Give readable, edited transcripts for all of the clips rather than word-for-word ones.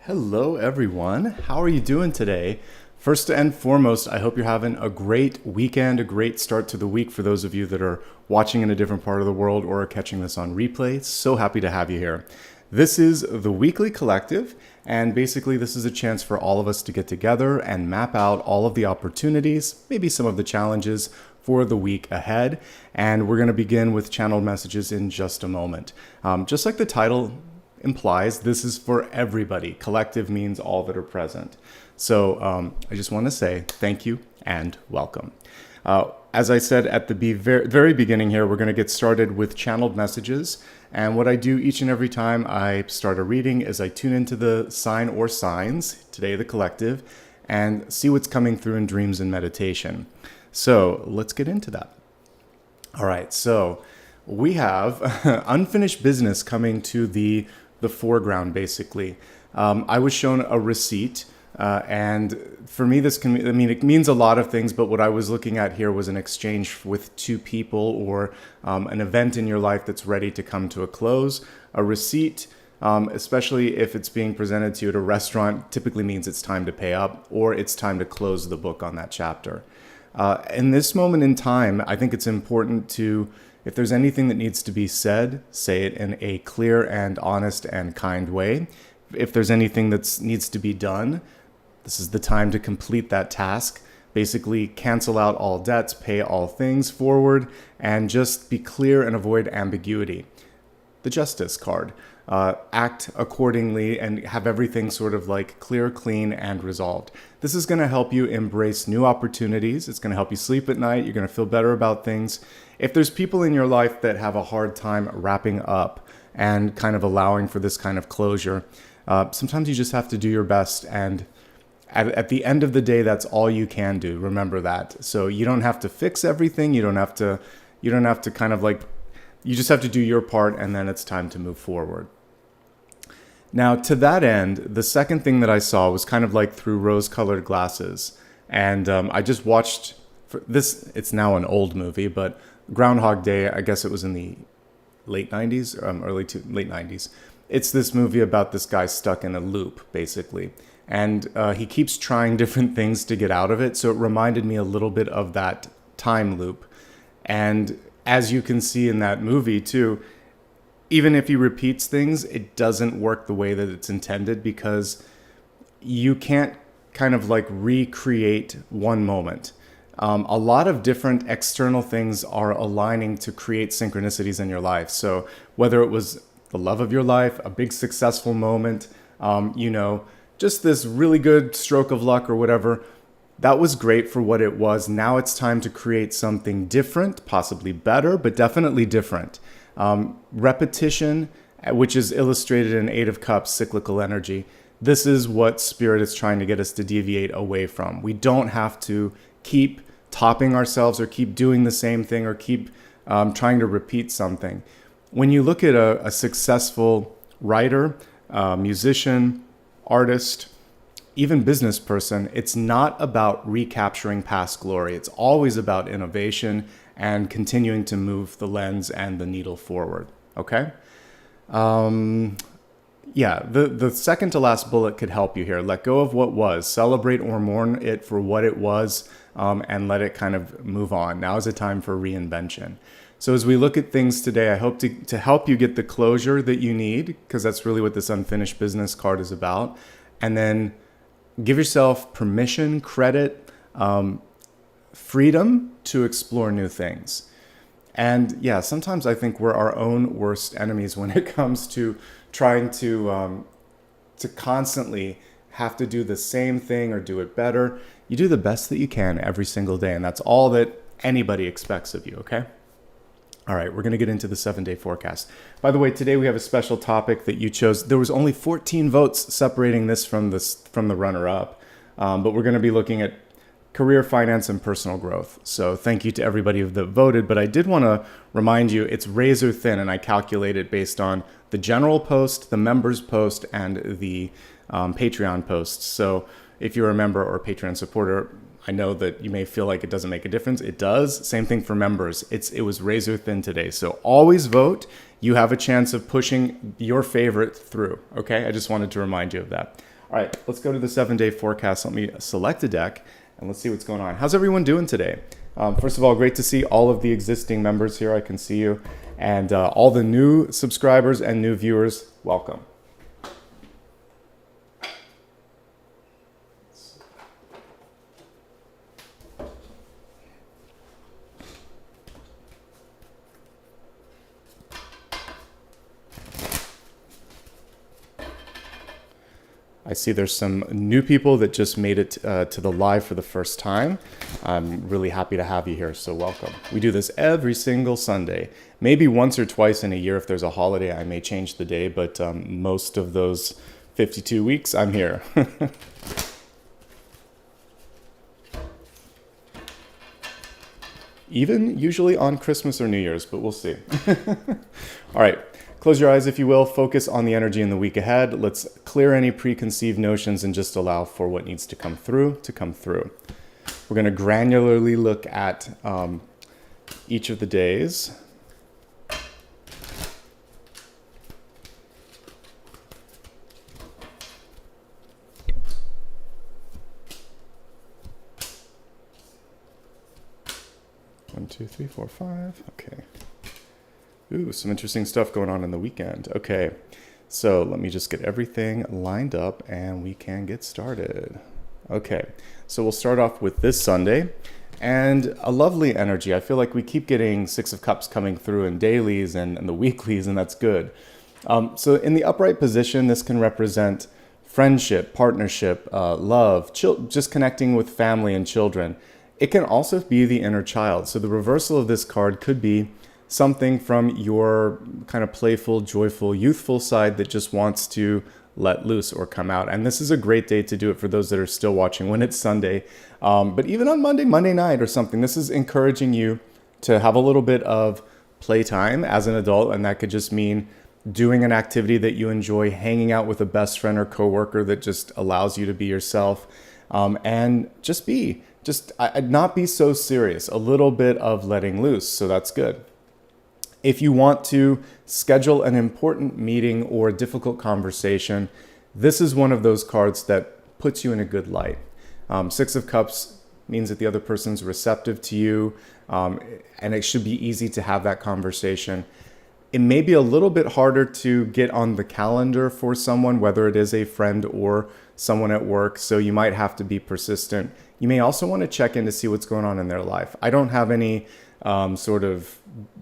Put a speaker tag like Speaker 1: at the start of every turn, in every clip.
Speaker 1: Hello, everyone. How are you doing today? First and foremost, I hope you're having a great weekend, a great start to the week for those of you that are watching in a different part of the world or are catching this on replay. So happy to have you here. This is the Weekly Collective, and basically this is a chance for all of us to get together and map out all of the opportunities, maybe some of the challenges for the week ahead. And we're going to begin with channeled messages in just a moment. Just like the title implies, this is for everybody. Collective means all that are present. So I just want to say thank you and welcome. As I said at the very beginning here, we're going to get started with channeled messages. And what I do each and every time I start a reading is I tune into the sign or signs, today the collective, and see what's coming through in dreams and meditation. So let's get into that. All right, so we have unfinished business coming to the foreground, basically. I was shown a receipt, and for me, it means a lot of things, but what I was looking at here was an exchange with two people or an event in your life that's ready to come to a close. A receipt, especially if it's being presented to you at a restaurant, typically means it's time to pay up or it's time to close the book on that chapter. In this moment in time, I think it's important to, if there's anything that needs to be said, say it in a clear and honest and kind way. If there's anything that needs to be done, this is the time to complete that task. Basically, cancel out all debts, pay all things forward, and just be clear and avoid ambiguity. The Justice card. Act accordingly and have everything sort of like clear, clean, and resolved. This is going to help you embrace new opportunities. It's going to help you sleep at night. You're going to feel better about things. If there's people in your life that have a hard time wrapping up and kind of allowing for this kind of closure, sometimes you just have to do your best. And at the end of the day, that's all you can do. Remember that. So you don't have to fix everything. You don't have to kind of like, you just have to do your part, and then it's time to move forward. Now, to that end, the second thing that I saw was kind of like through rose-colored glasses. And I just watched this. It's now an old movie, but Groundhog Day, I guess it was in the late 90s, late 90s. It's this movie about this guy stuck in a loop, basically. And he keeps trying different things to get out of it. So it reminded me a little bit of that time loop. And as you can see in that movie, too, even if he repeats things, it doesn't work the way that it's intended, because you can't kind of like recreate one moment. A lot of different external things are aligning to create synchronicities in your life. So whether it was the love of your life, a big successful moment, just this really good stroke of luck or whatever, that was great for what it was. Now it's time to create something different, possibly better, but definitely different. Repetition, which is illustrated in Eight of Cups, cyclical energy. This is what Spirit is trying to get us to deviate away from. We don't have to keep topping ourselves or keep doing the same thing or keep trying to repeat something. When you look at a successful writer, musician, artist, even business person, it's not about recapturing past glory. It's always about innovation and continuing to move the lens and the needle forward, okay? The second to last bullet could help you here. Let go of what was. Celebrate or mourn it for what it was, and let it kind of move on. Now is a time for reinvention. So as we look at things today, I hope to help you get the closure that you need, because that's really what this unfinished business card is about. And then give yourself permission, credit, freedom to explore new things. And yeah, sometimes I think we're our own worst enemies when it comes to trying to constantly have to do the same thing or do it better. You do the best that you can every single day, and that's all that anybody expects of you, okay? All right, we're going to get into the 7-day forecast. By the way, today we have a special topic that you chose. There was only 14 votes separating this from the runner-up, but we're going to be looking at career, finance, and personal growth. So thank you to everybody that voted, but I did want to remind you it's razor thin, and I calculate it based on the general post, the members post, and the Patreon post. So if you're a member or Patreon supporter, I know that you may feel like it doesn't make a difference. It does. Same thing for members. It was razor thin today. So always vote. You have a chance of pushing your favorite through. Okay? I just wanted to remind you of that. All right, let's go to the 7-day forecast. Let me select a deck and let's see what's going on. How's everyone doing today? First of all, great to see all of the existing members here. I can see you. And all the new subscribers and new viewers, welcome. I see there's some new people that just made it to the live for the first time. I'm really happy to have you here, so welcome. We do this every single Sunday. Maybe once or twice in a year if there's a holiday, I may change the day, but most of those 52 weeks, I'm here. Even usually on Christmas or New Year's, but we'll see. All right. Close your eyes, if you will. Focus on the energy in the week ahead. Let's clear any preconceived notions and just allow for what needs to come through to come through. We're going to granularly look at each of the days. One, two, three, four, five. Okay. Ooh, some interesting stuff going on in the weekend. Okay, so let me just get everything lined up and we can get started. Okay, so we'll start off with this Sunday and a lovely energy. I feel like we keep getting Six of Cups coming through in dailies and the weeklies, and that's good. So in the upright position, this can represent friendship, partnership, love, just connecting with family and children. It can also be the inner child. So the reversal of this card could be something from your kind of playful, joyful, youthful side that just wants to let loose or come out. And this is a great day to do it for those that are still watching when it's Sunday. But even on Monday night or something, this is encouraging you to have a little bit of playtime as an adult. And that could just mean doing an activity that you enjoy, hanging out with a best friend or coworker that just allows you to be yourself. And not be so serious, a little bit of letting loose. So that's good. If you want to schedule an important meeting or a difficult conversation, this is one of those cards that puts you in a good light. Six of Cups means that the other person's receptive to you, and it should be easy to have that conversation. It may be a little bit harder to get on the calendar for someone, whether it is a friend or someone at work, so you might have to be persistent. You may also want to check in to see what's going on in their life. I don't have any sort of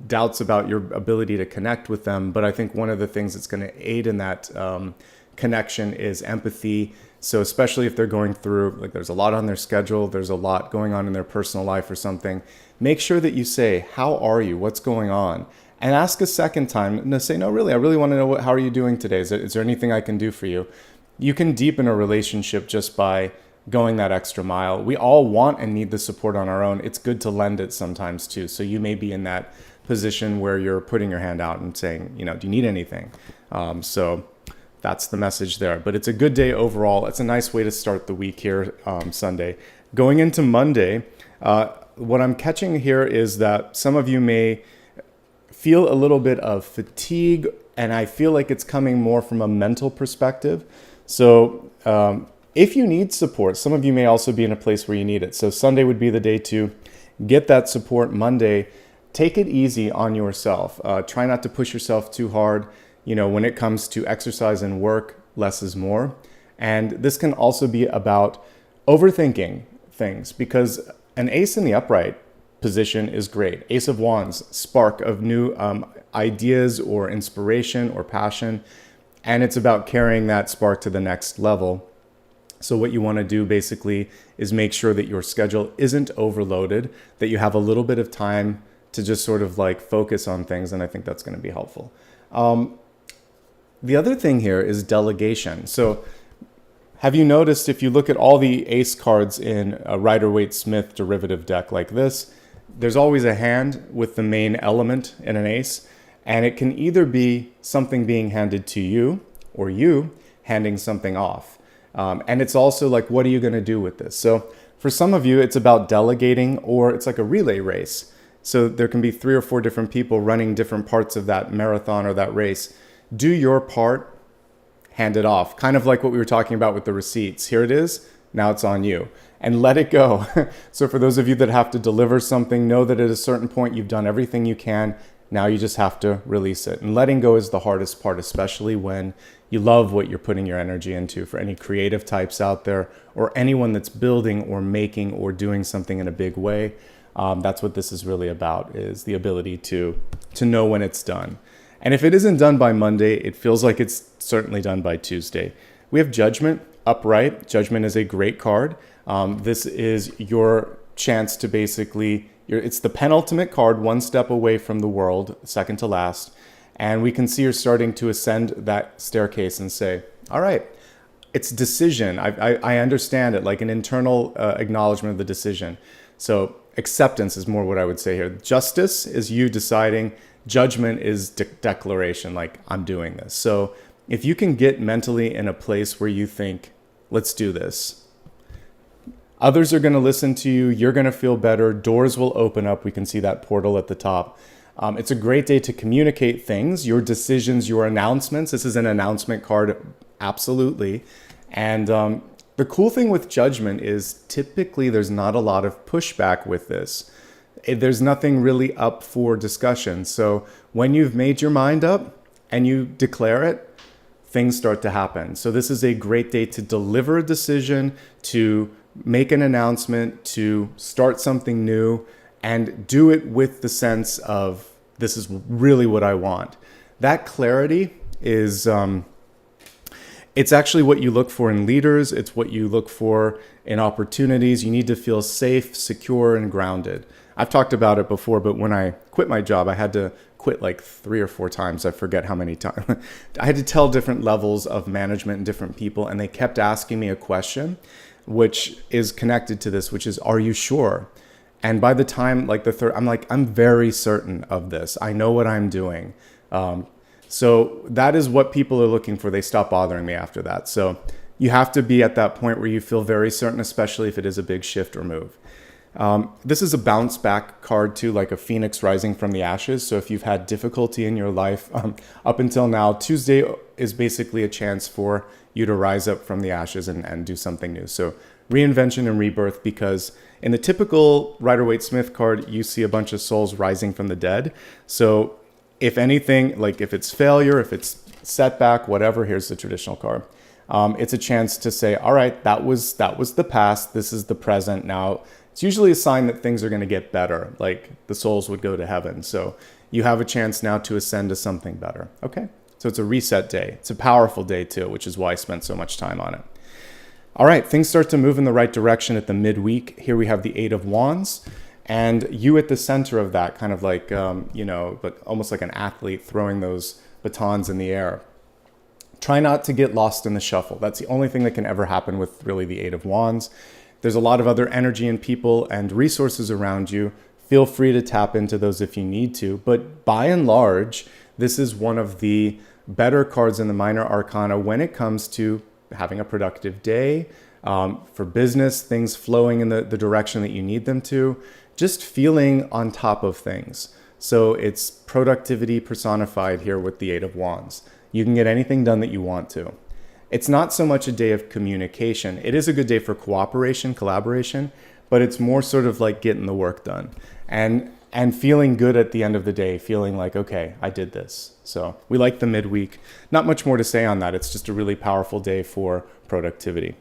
Speaker 1: doubts about your ability to connect with them, but I think one of the things that's going to aid in that connection is empathy. So especially if they're going through, like there's a lot on their schedule, there's a lot going on in their personal life or something, make sure that you say, how are you? What's going on? And ask a second time. No, say, no, really, I really want to know how are you doing today? Is there anything I can do for you? You can deepen a relationship just by going that extra mile. We all want and need the support on our own. It's good to lend it sometimes too. So you may be in that position where you're putting your hand out and saying, do you need anything? So that's the message there. But it's a good day overall. It's a nice way to start the week here, Sunday. Going into Monday, what I'm catching here is that some of you may feel a little bit of fatigue, and I feel like it's coming more from a mental perspective. So if you need support, some of you may also be in a place where you need it. So Sunday would be the day to get that support. Monday, take it easy on yourself. Try not to push yourself too hard. When it comes to exercise and work, less is more. And this can also be about overthinking things, because an ace in the upright position is great. Ace of Wands, spark of new ideas or inspiration or passion. And it's about carrying that spark to the next level. So what you want to do basically is make sure that your schedule isn't overloaded, that you have a little bit of time to just sort of like focus on things. And I think that's going to be helpful. The other thing here is delegation. So have you noticed if you look at all the ace cards in a Rider-Waite-Smith derivative deck like this, there's always a hand with the main element in an ace. And it can either be something being handed to you or you handing something off. And it's also like, what are you going to do with this? So for some of you, it's about delegating, or it's like a relay race. So there can be 3 or 4 different people running different parts of that marathon or that race. Do your part, hand it off. Kind of like what we were talking about with the receipts. Here it is, now it's on you. And let it go. So for those of you that have to deliver something, know that at a certain point you've done everything you can. Now you just have to release it. And letting go is the hardest part, especially when you love what you're putting your energy into. For any creative types out there, or anyone that's building or making or doing something in a big way, that's what this is really about, is the ability to know when it's done. And if it isn't done by Monday, it feels like it's certainly done by Tuesday. We have Judgment upright. Judgment is a great card. This is your chance to basically, it's the penultimate card, one step away from the world, second to last. And we can see you're starting to ascend that staircase and say, all right, it's decision. I understand it, like an internal acknowledgement of the decision. So acceptance is more what I would say here. Justice is you deciding. Judgment is declaration, like I'm doing this. So if you can get mentally in a place where you think, let's do this. Others are going to listen to you. You're going to feel better. Doors will open up. We can see that portal at the top. It's a great day to communicate things, your decisions, your announcements. This is an announcement card, absolutely. And the cool thing with Judgment is typically there's not a lot of pushback with this. There's nothing really up for discussion. So when you've made your mind up and you declare it, things start to happen. So this is a great day to deliver a decision, to make an announcement, to start something new, and do it with the sense of, this is really what I want. That clarity is, it's actually what you look for in leaders. It's what you look for in opportunities. You need to feel safe, secure, and grounded. I've talked about it before, but when I quit my job, I had to quit like 3 or 4 times. I forget how many times. I had to tell different levels of management and different people, and they kept asking me a question, which is connected to this, which is, are you sure? And by the time, like the third, I'm like, I'm very certain of this. I know what I'm doing. So that is what people are looking for. They stop bothering me after that. So you have to be at that point where you feel very certain, especially if it is a big shift or move. This is a bounce back card too, like a phoenix rising from the ashes. So if you've had difficulty in your life up until now, Tuesday is basically a chance for you to rise up from the ashes and do something new. So reinvention and rebirth, because in the typical Rider-Waite-Smith card, you see a bunch of souls rising from the dead. So if anything, like if it's failure, if it's setback, whatever, here's the traditional card. It's a chance to say, all right, that was the past. This is the present now. It's usually a sign that things are going to get better, like the souls would go to heaven. So you have a chance now to ascend to something better. Okay, so it's a reset day. It's a powerful day too, which is why I spent so much time on it. All right, things start to move in the right direction at the midweek. Here we have the 8 of Wands, and you at the center of that, kind of like, but almost like an athlete throwing those batons in the air. Try not to get lost in the shuffle. That's the only thing that can ever happen with really the 8 of Wands. There's a lot of other energy and people and resources around you. Feel free to tap into those if you need to. But by and large, this is one of the better cards in the minor arcana when it comes to having a productive day, for business, things flowing in the direction that you need them to, just feeling on top of things. So it's productivity personified here with the 8 of Wands. You can get anything done that you want to. It's not so much a day of communication. It is a good day for cooperation, collaboration, but it's more sort of like getting the work done and feeling good at the end of the day, feeling like, okay, I did this. So we like the midweek. Not much more to say on that. It's just a really powerful day for productivity.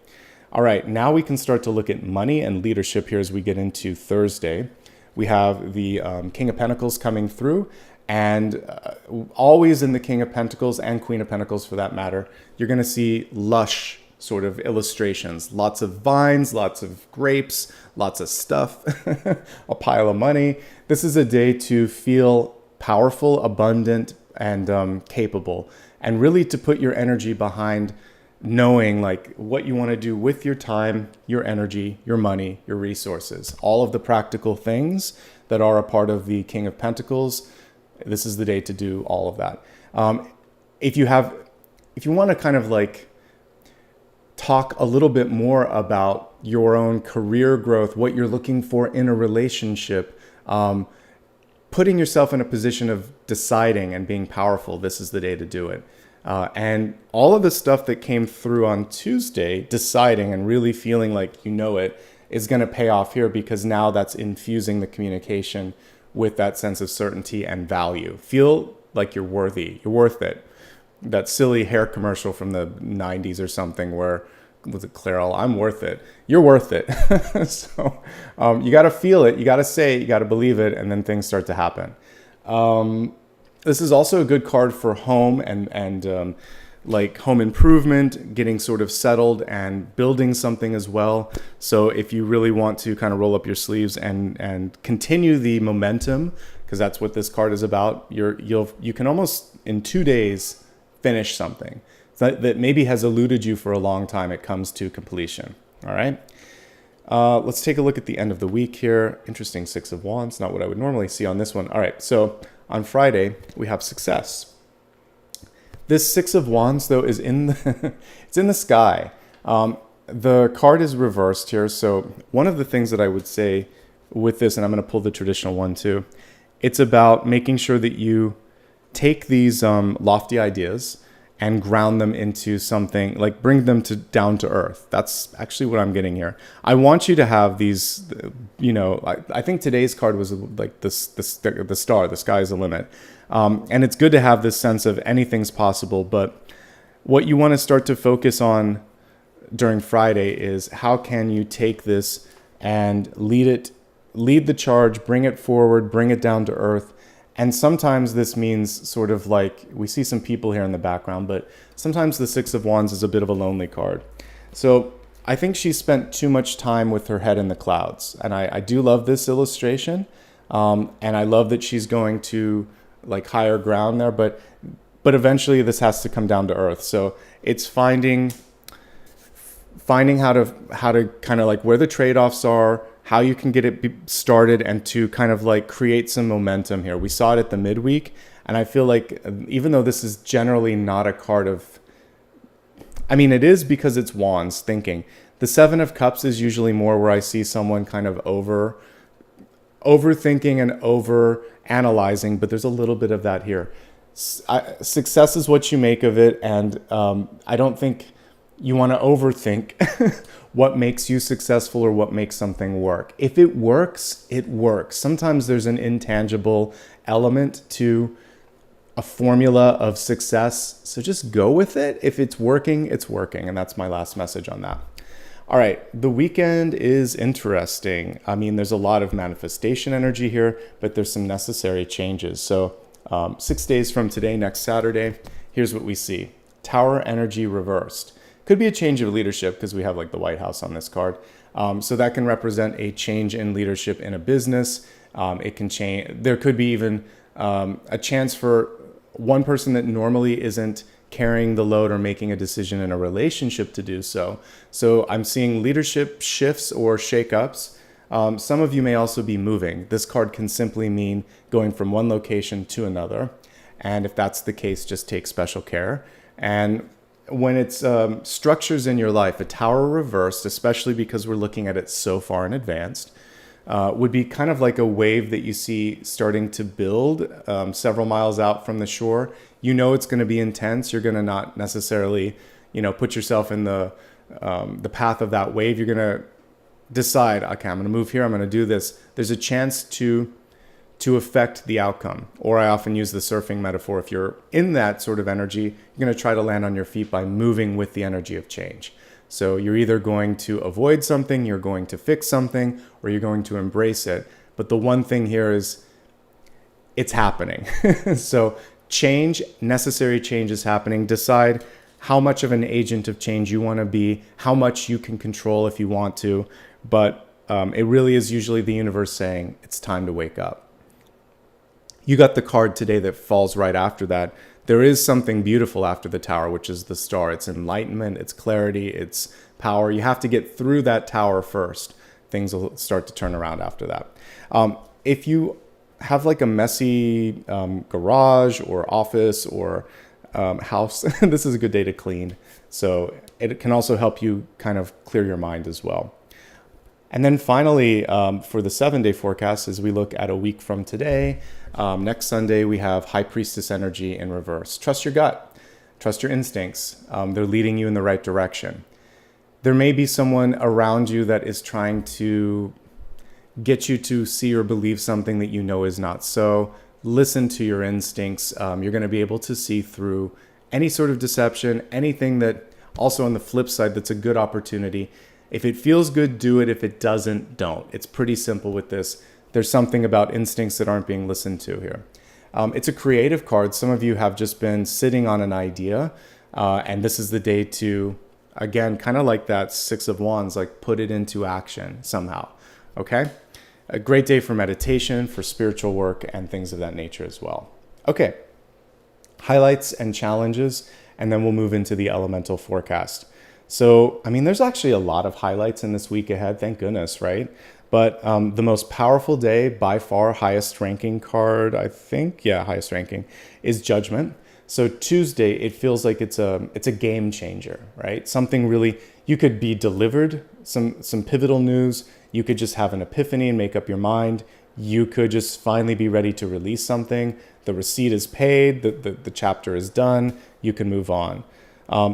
Speaker 1: All right, now we can start to look at money and leadership here as we get into Thursday. We have the King of Pentacles coming through. And always in the King of Pentacles and Queen of Pentacles for that matter, you're going to see lush sort of illustrations. Lots of vines, lots of grapes, lots of stuff, a pile of money. This is a day to feel powerful, abundant, and capable. And really to put your energy behind knowing like what you want to do with your time, your energy, your money, your resources. All of the practical things that are a part of the King of Pentacles. This is the day to do all of that. If you want to kind of like talk a little bit more about your own career growth, what you're looking for in a relationship, putting yourself in a position of deciding and being powerful, this is the day to do it. And all of the stuff that came through on Tuesday, deciding and really feeling like you know it, is going to pay off here, because now that's infusing the communication with that sense of certainty and value. Feel like you're worthy, you're worth it. That silly hair commercial from the 90s or something where, was it Clairol? I'm worth it. You're worth it. So you got to feel it, you got to say it, you got to believe it, and then things start to happen. This is also a good card for home and like home improvement, getting sort of settled and building something as well. So if you really want to kind of roll up your sleeves and continue the momentum, because that's what this card is about, you can almost in 2 days finish something that maybe has eluded you for a long time. It comes to completion. All right. Let's take a look at the end of the week here. Interesting Six of Wands, not what I would normally see on this one. All right. So on Friday, we have success. This Six of Wands, though, is it's in the sky. The card is reversed here. So one of the things that I would say with this, and I'm going to pull the traditional one too, it's about making sure that you take these lofty ideas and ground them into something, like bring them down to earth. That's actually what I'm getting here. I want you to have these, I think today's card was like the star, the sky is the limit. And it's good to have this sense of anything's possible, but what you want to start to focus on during Friday is how can you take this and lead the charge, bring it forward, bring it down to earth. And sometimes this means sort of like, we see some people here in the background, but sometimes the Six of Wands is a bit of a lonely card. So I think she spent too much time with her head in the clouds. And I do love this illustration. And I love that she's going to like higher ground there, but eventually this has to come down to earth. So it's finding how to kind of like where the trade-offs are, how you can get it started, and to kind of like create some momentum here. We saw it at the midweek, and I feel like even though this is generally not a card of, it is because it's Wands thinking. The Seven of Cups is usually more where I see someone kind of overthinking and over analyzing, but there's a little bit of that here. Success is what you make of it, and I don't think you want to overthink what makes you successful or what makes something work. If it works, it works. Sometimes there's an intangible element to a formula of success, so just go with it. If it's working, it's working, and that's my last message on that. All right, the weekend is interesting. There's a lot of manifestation energy here, but there's some necessary changes. So 6 days from today, next Saturday, here's what we see. Tower energy reversed. Could be a change of leadership because we have like the White House on this card. So that can represent a change in leadership in a business. It can change. There could be even a chance for one person that normally isn't carrying the load or making a decision in a relationship to do so. So I'm seeing leadership shifts or shakeups. Some of you may also be moving. This card can simply mean going from one location to another. And if that's the case, just take special care. And when it's structures in your life, a tower reversed, especially because we're looking at it so far in advance, would be kind of like a wave that you see starting to build several miles out from the shore. You know it's going to be intense. You're going to not necessarily, put yourself in the path of that wave. You're going to decide, okay, I'm going to move here. I'm going to do this. There's a chance to affect the outcome. Or I often use the surfing metaphor. If you're in that sort of energy, you're going to try to land on your feet by moving with the energy of change. So you're either going to avoid something, you're going to fix something, or you're going to embrace it. But the one thing here is it's happening. So change, necessary change is happening. Decide how much of an agent of change you want to be, how much you can control if you want to. But it really is usually the universe saying it's time to wake up. You got the card today that falls right after that. There is something beautiful after the tower, which is the star. It's enlightenment, it's clarity, it's power. You have to get through that tower first. Things will start to turn around after that. If you have like a messy garage or office or house, this is a good day to clean. So it can also help you kind of clear your mind as well. And then finally, for the 7-day forecast, as we look at a week from today, next Sunday, we have High Priestess energy in reverse. Trust your gut. Trust your instincts. They're leading you in the right direction. There may be someone around you that is trying to get you to see or believe something that you know is not so. Listen to your instincts. You're going to be able to see through any sort of deception, anything that also on the flip side that's a good opportunity. If it feels good, do it. If it doesn't, don't. It's pretty simple with this. There's something about instincts that aren't being listened to here. It's a creative card. Some of you have just been sitting on an idea, and this is the day to, again, kind of like that Six of Wands, like put it into action somehow, okay? A great day for meditation, for spiritual work, and things of that nature as well. Okay, highlights and challenges, and then we'll move into the elemental forecast. So, I mean, there's actually a lot of highlights in this week ahead, thank goodness, right? But the most powerful day, by far, highest ranking card, I think, yeah, highest ranking, is Judgment. So Tuesday, it feels like it's a game changer, right? Something really, you could be delivered, some pivotal news. You could just have an epiphany and make up your mind. You could just finally be ready to release something. The receipt is paid, the chapter is done, you can move on.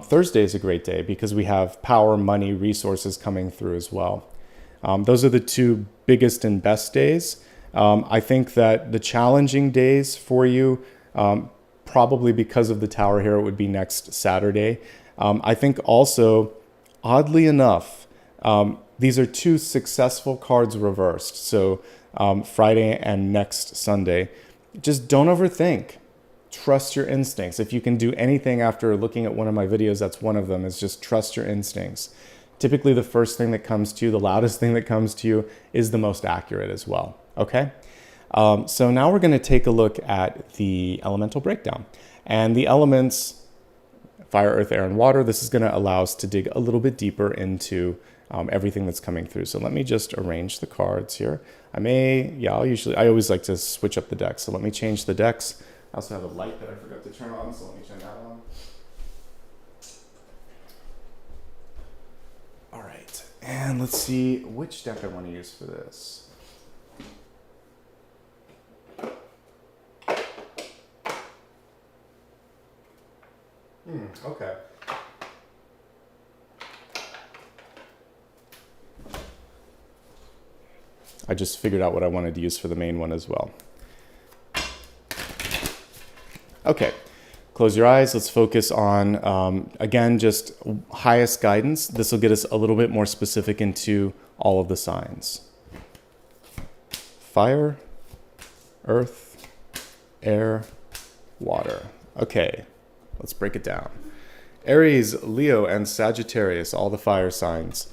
Speaker 1: Thursday is a great day because we have power, money, resources coming through as well. Those are the two biggest and best days. I think that the challenging days for you, probably because of the tower here, it would be next Saturday. I think also, oddly enough, these are two successful cards reversed. So Friday and next Sunday. Just don't overthink. Trust your instincts. If you can do anything after looking at one of my videos, that's one of them, is just trust your instincts. Typically, the first thing that comes to you, the loudest thing that comes to you, is the most accurate as well, okay? So now we're going to take a look at the elemental breakdown. And the elements, fire, earth, air, and water, this is going to allow us to dig a little bit deeper into everything that's coming through. So let me just arrange the cards here. I always like to switch up the decks. So let me change the decks. I also have a light that I forgot to turn on, so let me turn that on. All right, and let's see which deck I want to use for this. Okay. I just figured out what I wanted to use for the main one as well. Okay, close your eyes. Let's focus on, again, just highest guidance. This will get us a little bit more specific into all of the signs. Fire, earth, air, water. Okay, let's break it down. Aries, Leo, and Sagittarius, all the fire signs.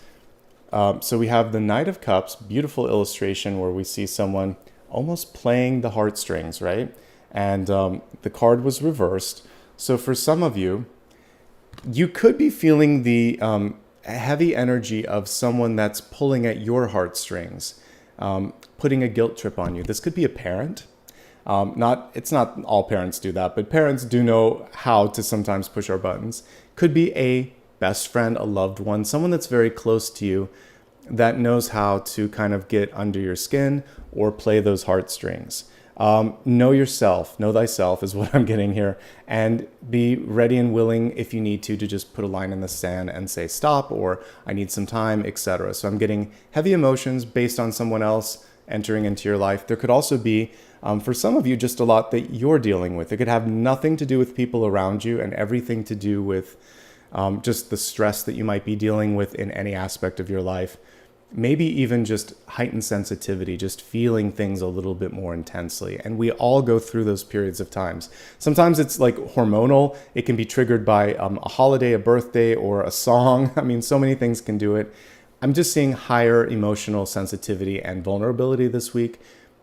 Speaker 1: So we have the Knight of Cups, beautiful illustration where we see someone almost playing the heartstrings, right? And the card was reversed. So for some of you, you could be feeling the heavy energy of someone that's pulling at your heartstrings, putting a guilt trip on you. This could be a parent. It's not all parents do that, but parents do know how to sometimes push our buttons. Could be a best friend, a loved one, someone that's very close to you that knows how to kind of get under your skin or play those heartstrings. Know yourself, know thyself is what I'm getting here, and be ready and willing if you need to just put a line in the sand and say stop, or I need some time, etc. So I'm getting heavy emotions based on someone else entering into your life. There could also be, for some of you, just a lot that you're dealing with. It could have nothing to do with people around you and everything to do with just the stress that you might be dealing with in any aspect of your life. Maybe even just heightened sensitivity, just feeling things a little bit more intensely. And we all go through those periods of times. Sometimes it's like hormonal. It can be triggered by a holiday, a birthday, or a song. I mean, so many things can do it. I'm just seeing higher emotional sensitivity and vulnerability this week.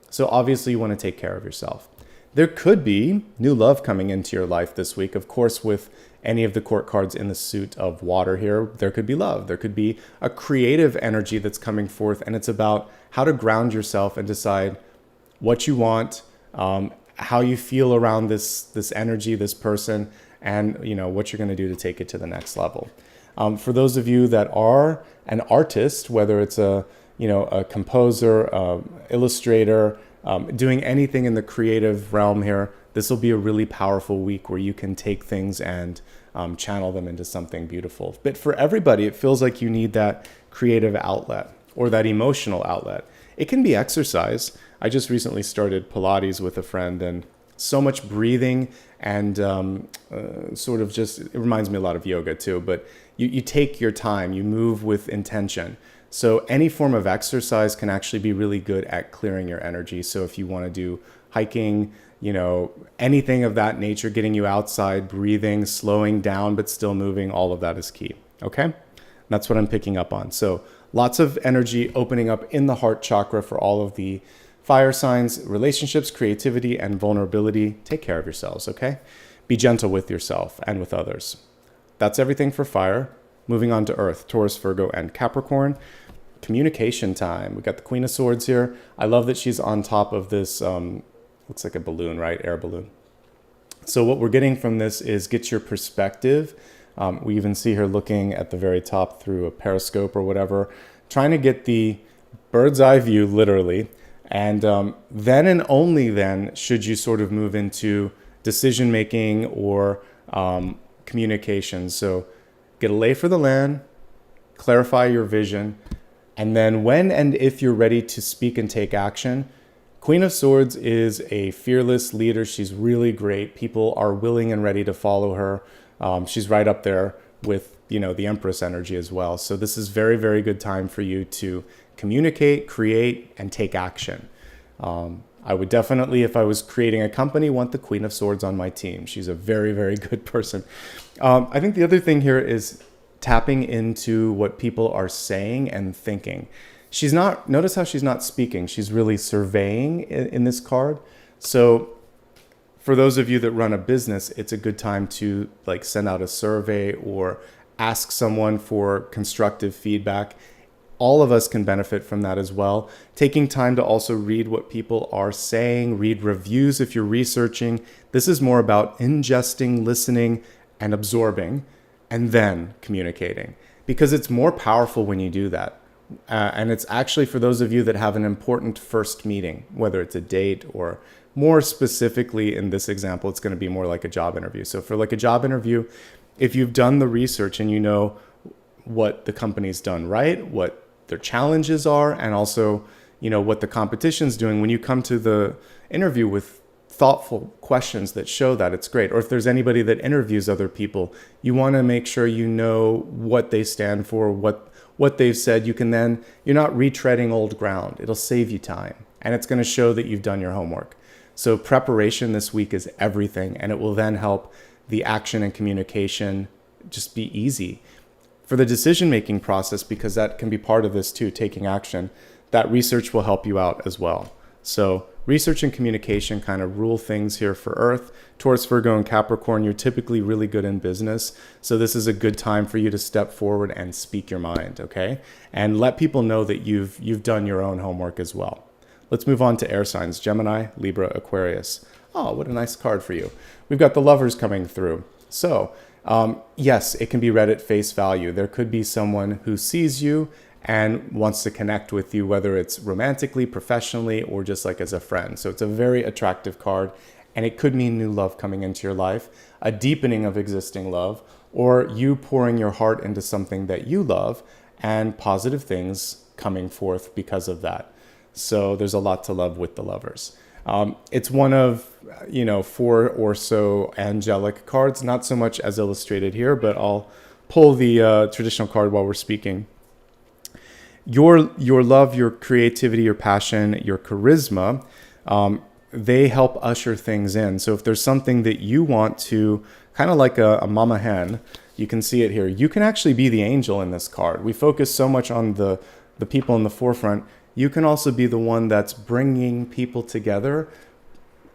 Speaker 1: So obviously you want to take care of yourself. There could be new love coming into your life this week. Of course, with any of the court cards in the suit of water here, there could be love. There could be a creative energy that's coming forth, and it's about how to ground yourself and decide what you want, how you feel around this energy, this person, and what you're going to do to take it to the next level. For those of you that are an artist, whether it's a composer, illustrator, doing anything in the creative realm here, this will be a really powerful week where you can take things and channel them into something beautiful. But for everybody, it feels like you need that creative outlet or that emotional outlet. It can be exercise. I just recently started Pilates with a friend, and so much breathing and sort of just, it reminds me a lot of yoga too, but you take your time, you move with intention. So any form of exercise can actually be really good at clearing your energy. So if you want to do hiking, anything of that nature, getting you outside, breathing, slowing down, but still moving, all of that is key. Okay. That's what I'm picking up on. So lots of energy opening up in the heart chakra for all of the fire signs, relationships, creativity, and vulnerability. Take care of yourselves. Okay. Be gentle with yourself and with others. That's everything for fire. Moving on to earth, Taurus, Virgo, and Capricorn. Communication time. We got the Queen of Swords here. I love that she's on top of this, looks like a balloon, right? Air balloon. So what we're getting from this is get your perspective. We even see her looking at the very top through a periscope or whatever, trying to get the bird's eye view, literally. And then and only then should you sort of move into decision making or communication. So get a lay for the land, clarify your vision, and then when and if you're ready to speak and take action. Queen of Swords is a fearless leader. She's really great. People are willing and ready to follow her. She's right up there with, the Empress energy as well. So this is very, very good time for you to communicate, create, and take action. I would definitely, if I was creating a company, want the Queen of Swords on my team. She's a very, very good person. I think the other thing here is tapping into what people are saying and thinking. Notice how she's not speaking. She's really surveying in this card. So for those of you that run a business, it's a good time to send out a survey or ask someone for constructive feedback. All of us can benefit from that as well. Taking time to also read what people are saying, read reviews if you're researching. This is more about ingesting, listening, and absorbing, and then communicating, because it's more powerful when you do that. And it's actually for those of you that have an important first meeting, whether it's a date or more specifically in this example, it's going to be more like a job interview. So for a job interview, if you've done the research and you know what the company's done right, what their challenges are, and also, what the competition's doing, when you come to the interview with thoughtful questions that show that, it's great. Or if there's anybody that interviews other people, you want to make sure you know what they stand for, what they've said. You're not retreading old ground. It'll save you time, and it's going to show that you've done your homework. So preparation this week is everything, and it will then help the action and communication just be easy. For the decision-making process, because that can be part of this too, taking action, that research will help you out as well. So research and communication kind of rule things here for Earth. Taurus, Virgo, and Capricorn, you're typically really good in business. So this is a good time for you to step forward and speak your mind, okay? And let people know that you've done your own homework as well. Let's move on to air signs, Gemini, Libra, Aquarius. Oh, what a nice card for you. We've got the Lovers coming through. So yes, it can be read at face value. There could be someone who sees you and wants to connect with you, whether it's romantically, professionally, or just as a friend. So it's a very attractive card, and it could mean new love coming into your life, a deepening of existing love, or you pouring your heart into something that you love and positive things coming forth because of that. So there's a lot to love with the Lovers. It's one of, 4 or so angelic cards, not so much as illustrated here, but I'll pull the traditional card while we're speaking. Your love, your creativity, your passion, your charisma, they help usher things in. So if there's something that you want to, kind of like a mama hen, you can see it here. You can actually be the angel in this card. We focus so much on the people in the forefront. You can also be the one that's bringing people together,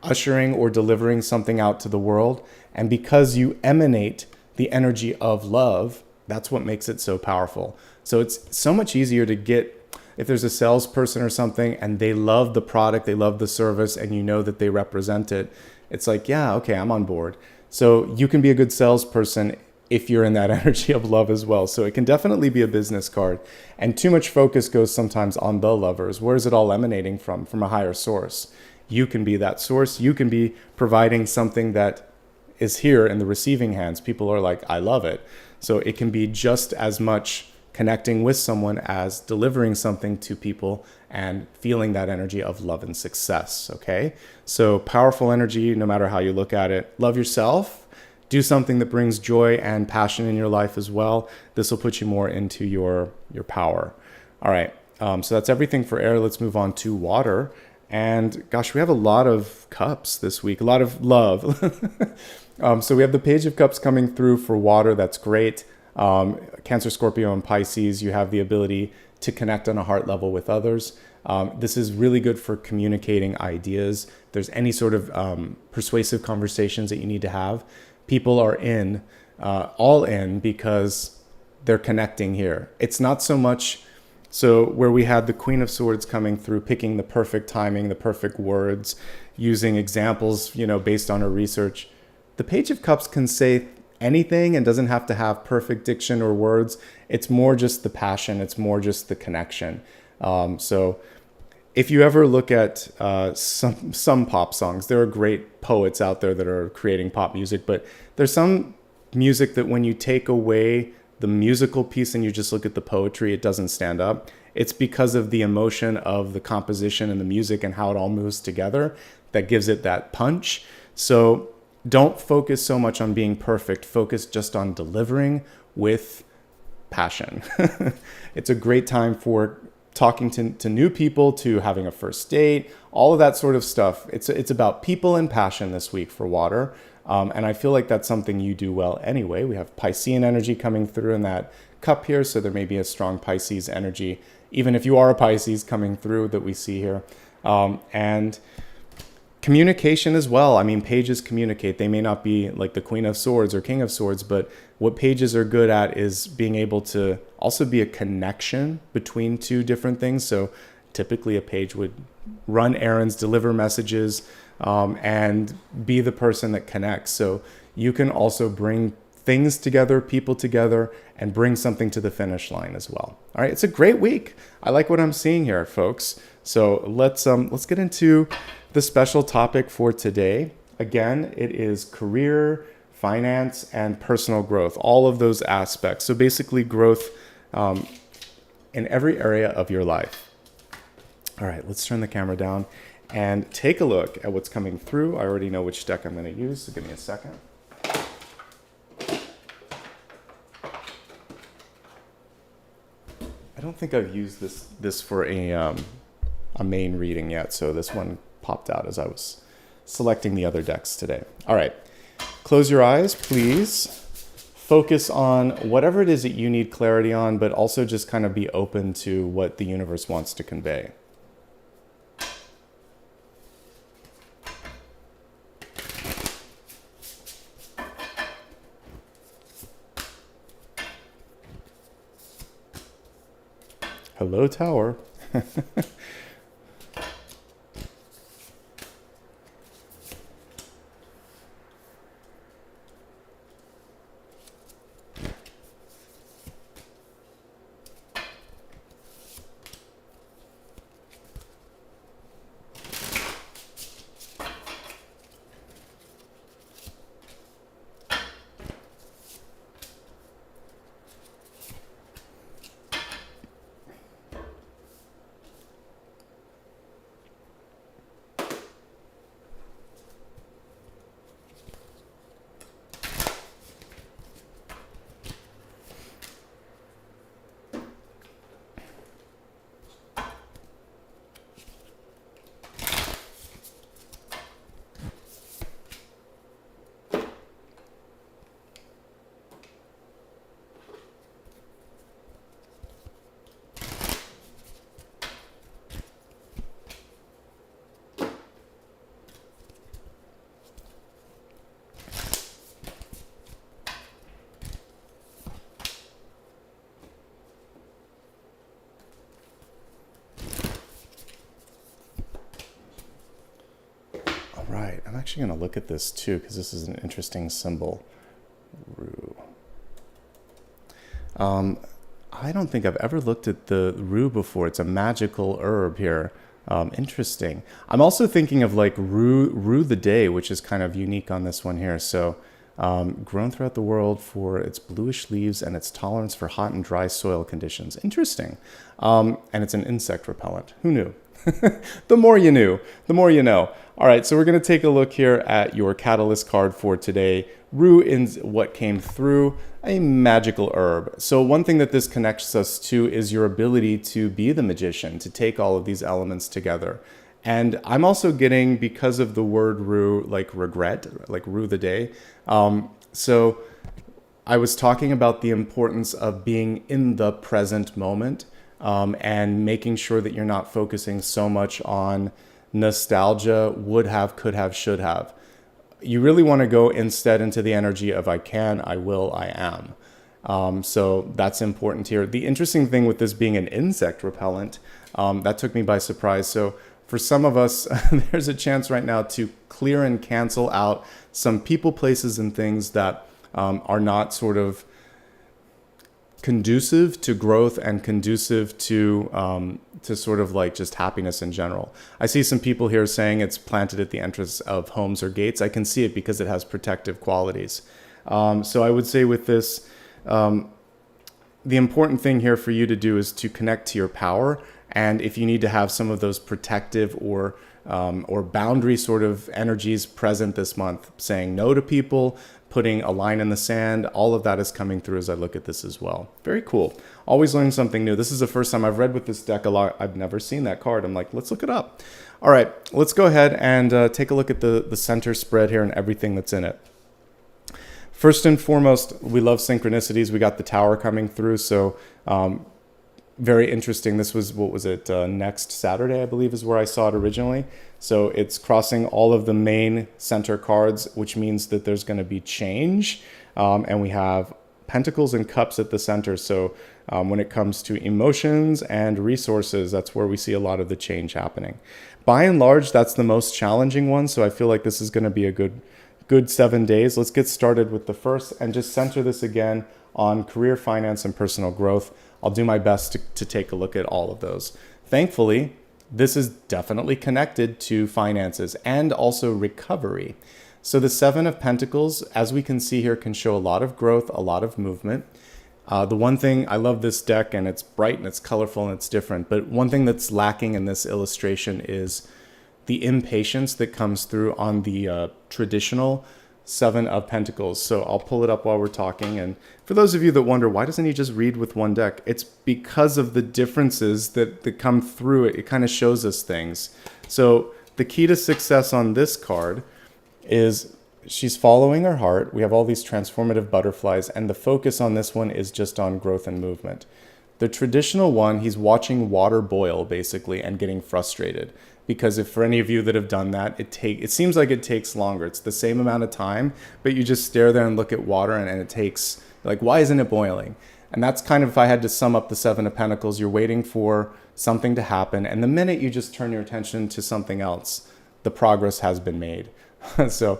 Speaker 1: ushering or delivering something out to the world. And because you emanate the energy of love, that's what makes it so powerful. So it's so much easier to get, if there's a salesperson or something and they love the product, they love the service, and you know that they represent it, it's yeah, okay, I'm on board. So you can be a good salesperson if you're in that energy of love as well. So it can definitely be a business card. And too much focus goes sometimes on the Lovers. Where is it all emanating from? From a higher source. you can be that source. You can be providing something that is here in the receiving hands. People are like, I love it. So it can be just as much connecting with someone as delivering something to people and feeling that energy of love and success. Okay. So powerful energy, no matter how you look at it. Love yourself. Do something that brings joy and passion in your life as well. This will put you more into your power. All right. So that's everything for air. Let's move on to water. And gosh, we have a lot of cups this week, a lot of love. So we have the Page of Cups coming through for water. That's great. Cancer, Scorpio, and Pisces, you have the ability to connect on a heart level with others. This is really good for communicating ideas. If there's any sort of persuasive conversations that you need to have, people are all in because they're connecting here. It's not so much so where we had the Queen of Swords coming through, picking the perfect timing, the perfect words, using examples, based on her research. The Page of Cups can say anything and doesn't have to have perfect diction or words. It's more just the passion. It's more just the connection. So if you ever look at some pop songs, there are great poets out there that are creating pop music, but there's some music that when you take away the musical piece and you just look at the poetry, it doesn't stand up. It's because of the emotion of the composition and the music and how it all moves together that gives it that punch. So don't focus so much on being perfect. Focus just on delivering with passion. It's a great time for talking to new people, to having a first date, all of that sort of stuff. It's about people and passion this week for water. And I feel like that's something you do well anyway. We have Piscean energy coming through in that cup here. So there may be a strong Pisces energy, even if you are a Pisces coming through that we see here. And communication as well. I mean, pages communicate. They may not be like the Queen of Swords or King of Swords, but what pages are good at is being able to also be a connection between two different things. So typically a page would run errands, deliver messages, and be the person that connects. So you can also bring things together, people together, and bring something to the finish line as well. All right, it's a great week. I like what I'm seeing here, folks. So let's get into the special topic for today. Again, it is career, finance, and personal growth, all of those aspects. So basically growth in every area of your life. All right, let's turn the camera down and take a look at what's coming through. I already know which deck I'm going to use, so give me a second. I don't think I've used this for a main reading yet, so this one popped out as I was selecting the other decks today. All right, close your eyes, please. Focus on whatever it is that you need clarity on, but also just kind of be open to what the universe wants to convey. Hello, Tower. Right, I'm actually going to look at this too because this is an interesting symbol. Rue. I don't think I've ever looked at the rue before. It's a magical herb here. Interesting. I'm also thinking of like rue the day, which is kind of unique on this one here. So grown throughout the world for its bluish leaves and its tolerance for hot and dry soil conditions. Interesting. And it's an insect repellent. Who knew? The more you knew, the more you know. All right, so we're going to take a look here at your catalyst card for today. Rue in what came through, a magical herb. So one thing that this connects us to is your ability to be the magician, to take all of these elements together. And I'm also getting, because of the word rue, like regret, like rue the day. So I was talking about the importance of being in the present moment, and making sure that you're not focusing so much on nostalgia, would have, could have, should have. You really want to go instead into the energy of I can, I will, I am. So that's important here. The interesting thing with this being an insect repellent, that took me by surprise. So for some of us, there's a chance right now to clear and cancel out some people, places, and things that are not sort of conducive to growth and conducive to sort of like just happiness in general. I see some people here saying it's planted at the entrance of homes or gates. I can see it because it has protective qualities. So I would say with this, the important thing here for you to do is to connect to your power. And if you need to have some of those protective or boundary sort of energies present this month, saying no to people, putting a line in the sand, all of that is coming through as I look at this as well. Very cool. Always learning something new. This is the first time I've read with this deck a lot. I've never seen that card. I'm like, let's look it up. All right, let's go ahead and take a look at the center spread here and everything that's in it. First and foremost, we love synchronicities. We got the tower coming through. So very interesting. This was, what was it, next Saturday, I believe is where I saw it originally. So it's crossing all of the main center cards, which means that there's going to be change. And we have Pentacles and Cups at the center. So when it comes to emotions and resources, that's where we see a lot of the change happening. By and large, that's the most challenging one. So I feel like this is going to be a good 7 days. Let's get started with the first and just center this again on career, finance, and personal growth. I'll do my best to take a look at all of those. Thankfully, this is definitely connected to finances and also recovery. So the Seven of Pentacles, as we can see here, can show a lot of growth, a lot of movement. The one thing, I love this deck, and it's bright and it's colorful and it's different, but one thing that's lacking in this illustration is the impatience that comes through on the traditional Seven of Pentacles. So I'll pull it up while we're talking. And for those of you that wonder, why doesn't he just read with one deck? It's because of the differences that come through it. It kind of shows us things. So the key to success on this card is she's following her heart. We have all these transformative butterflies, and the focus on this one is just on growth and movement. The traditional one, he's watching water boil basically and getting frustrated. Because if for any of you that have done that, it seems like it takes longer. It's the same amount of time, but you just stare there and look at water and it takes, like, why isn't it boiling? And that's kind of, if I had to sum up the Seven of Pentacles, you're waiting for something to happen. And the minute you just turn your attention to something else, the progress has been made. So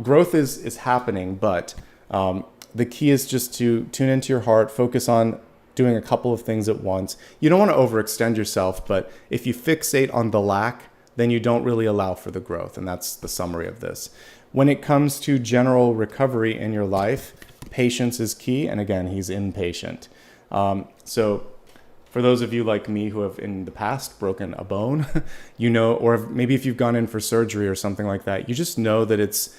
Speaker 1: growth is happening, but the key is just to tune into your heart, focus on doing a couple of things at once. You don't want to overextend yourself, but if you fixate on the lack, then you don't really allow for the growth. And that's the summary of this. When it comes to general recovery in your life, patience is key. And again, he's impatient. So for those of you like me who have in the past broken a bone, you know, or maybe if you've gone in for surgery or something like that, you just know that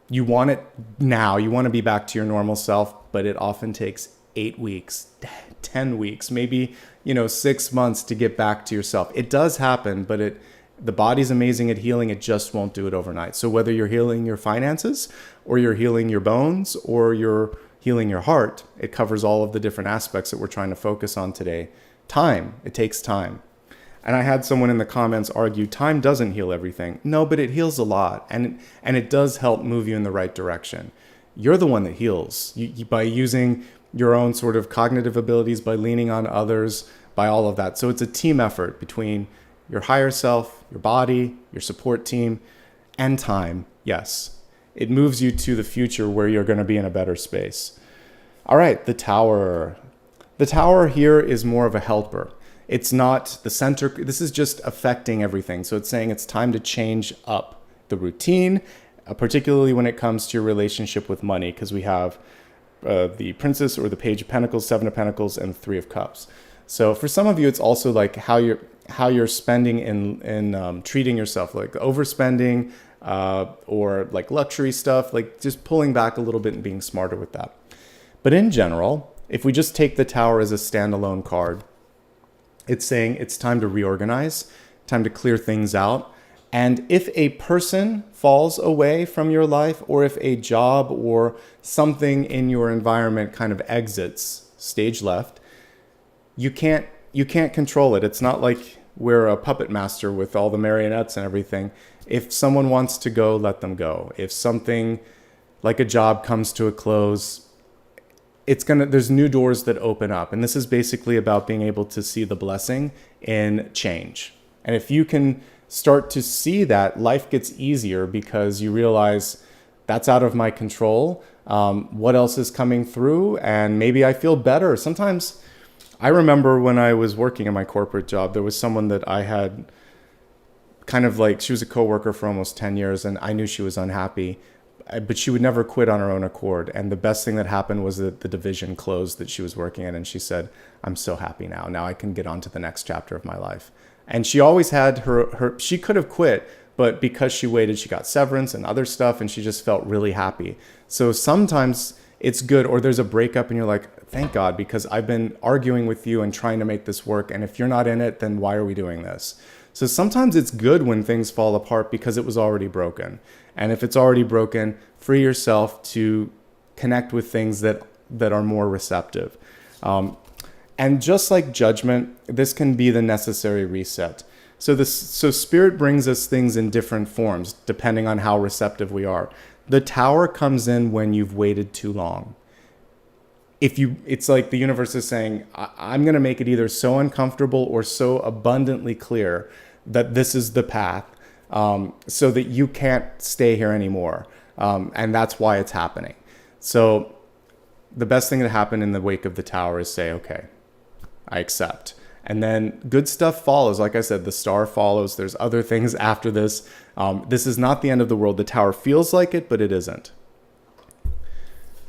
Speaker 1: you want it now. You want to be back to your normal self, but it often takes 8 weeks, 10 weeks, maybe, 6 months to get back to yourself. It does happen, but the body's amazing at healing. It just won't do it overnight. So whether you're healing your finances or you're healing your bones or you're healing your heart, it covers all of the different aspects that we're trying to focus on today. Time, it takes time. And I had someone in the comments argue time doesn't heal everything. No, but it heals a lot. And it does help move you in the right direction. You're the one that heals by using your own sort of cognitive abilities, by leaning on others, by all of that. So it's a team effort between your higher self, your body, your support team, and time. Yes, it moves you to the future where you're going to be in a better space. All right, the Tower. The Tower here is more of a helper. It's not the center. This is just affecting everything. So it's saying it's time to change up the routine, particularly when it comes to your relationship with money, because we have the Princess or the Page of Pentacles, Seven of Pentacles, and Three of Cups. So for some of you, it's also like how you're spending in treating yourself, like overspending or like luxury stuff, like just pulling back a little bit and being smarter with that. But in general, if we just take the Tower as a standalone card, it's saying it's time to reorganize, time to clear things out. And if a person falls away from your life, or if a job or something in your environment kind of exits stage left, you can't control it. It's not like we're a puppet master with all the marionettes and everything. If someone wants to go, let them go. If something like a job comes to a close, there's new doors that open up. And this is basically about being able to see the blessing in change. And if you can start to see that, life gets easier because you realize that's out of my control. What else is coming through? And maybe I feel better. Sometimes I remember when I was working in my corporate job, there was someone that I had kind of like, she was a coworker for almost 10 years and I knew she was unhappy, but she would never quit on her own accord. And the best thing that happened was that the division closed that she was working in. And she said, I'm so happy now. Now I can get on to the next chapter of my life. And she always had she could have quit, but because she waited, she got severance and other stuff. And she just felt really happy. So sometimes it's good, or there's a breakup and you're like, thank God, because I've been arguing with you and trying to make this work. And if you're not in it, then why are we doing this? So sometimes it's good when things fall apart because it was already broken. And if it's already broken, free yourself to connect with things that are more receptive. And just like judgment, this can be the necessary reset. So Spirit brings us things in different forms, depending on how receptive we are. The Tower comes in when you've waited too long. It's like the universe is saying, I'm going to make it either so uncomfortable or so abundantly clear that this is the path, so that you can't stay here anymore. And that's why it's happening. So the best thing to happen in the wake of the Tower is say, okay, I accept. And then good stuff follows. Like I said, the Star follows. There's other things after this. This is not the end of the world. The Tower feels like it, but it isn't.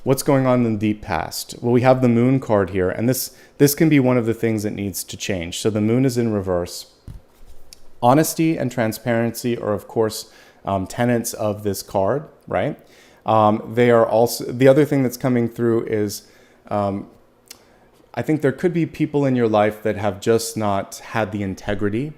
Speaker 1: What's going on in the deep past? Well, we have the Moon card here, and this can be one of the things that needs to change. So the Moon is in reverse. Honesty and transparency are, of course, tenets of this card, right? They are also, the other thing that's coming through is, I think there could be people in your life that have just not had the integrity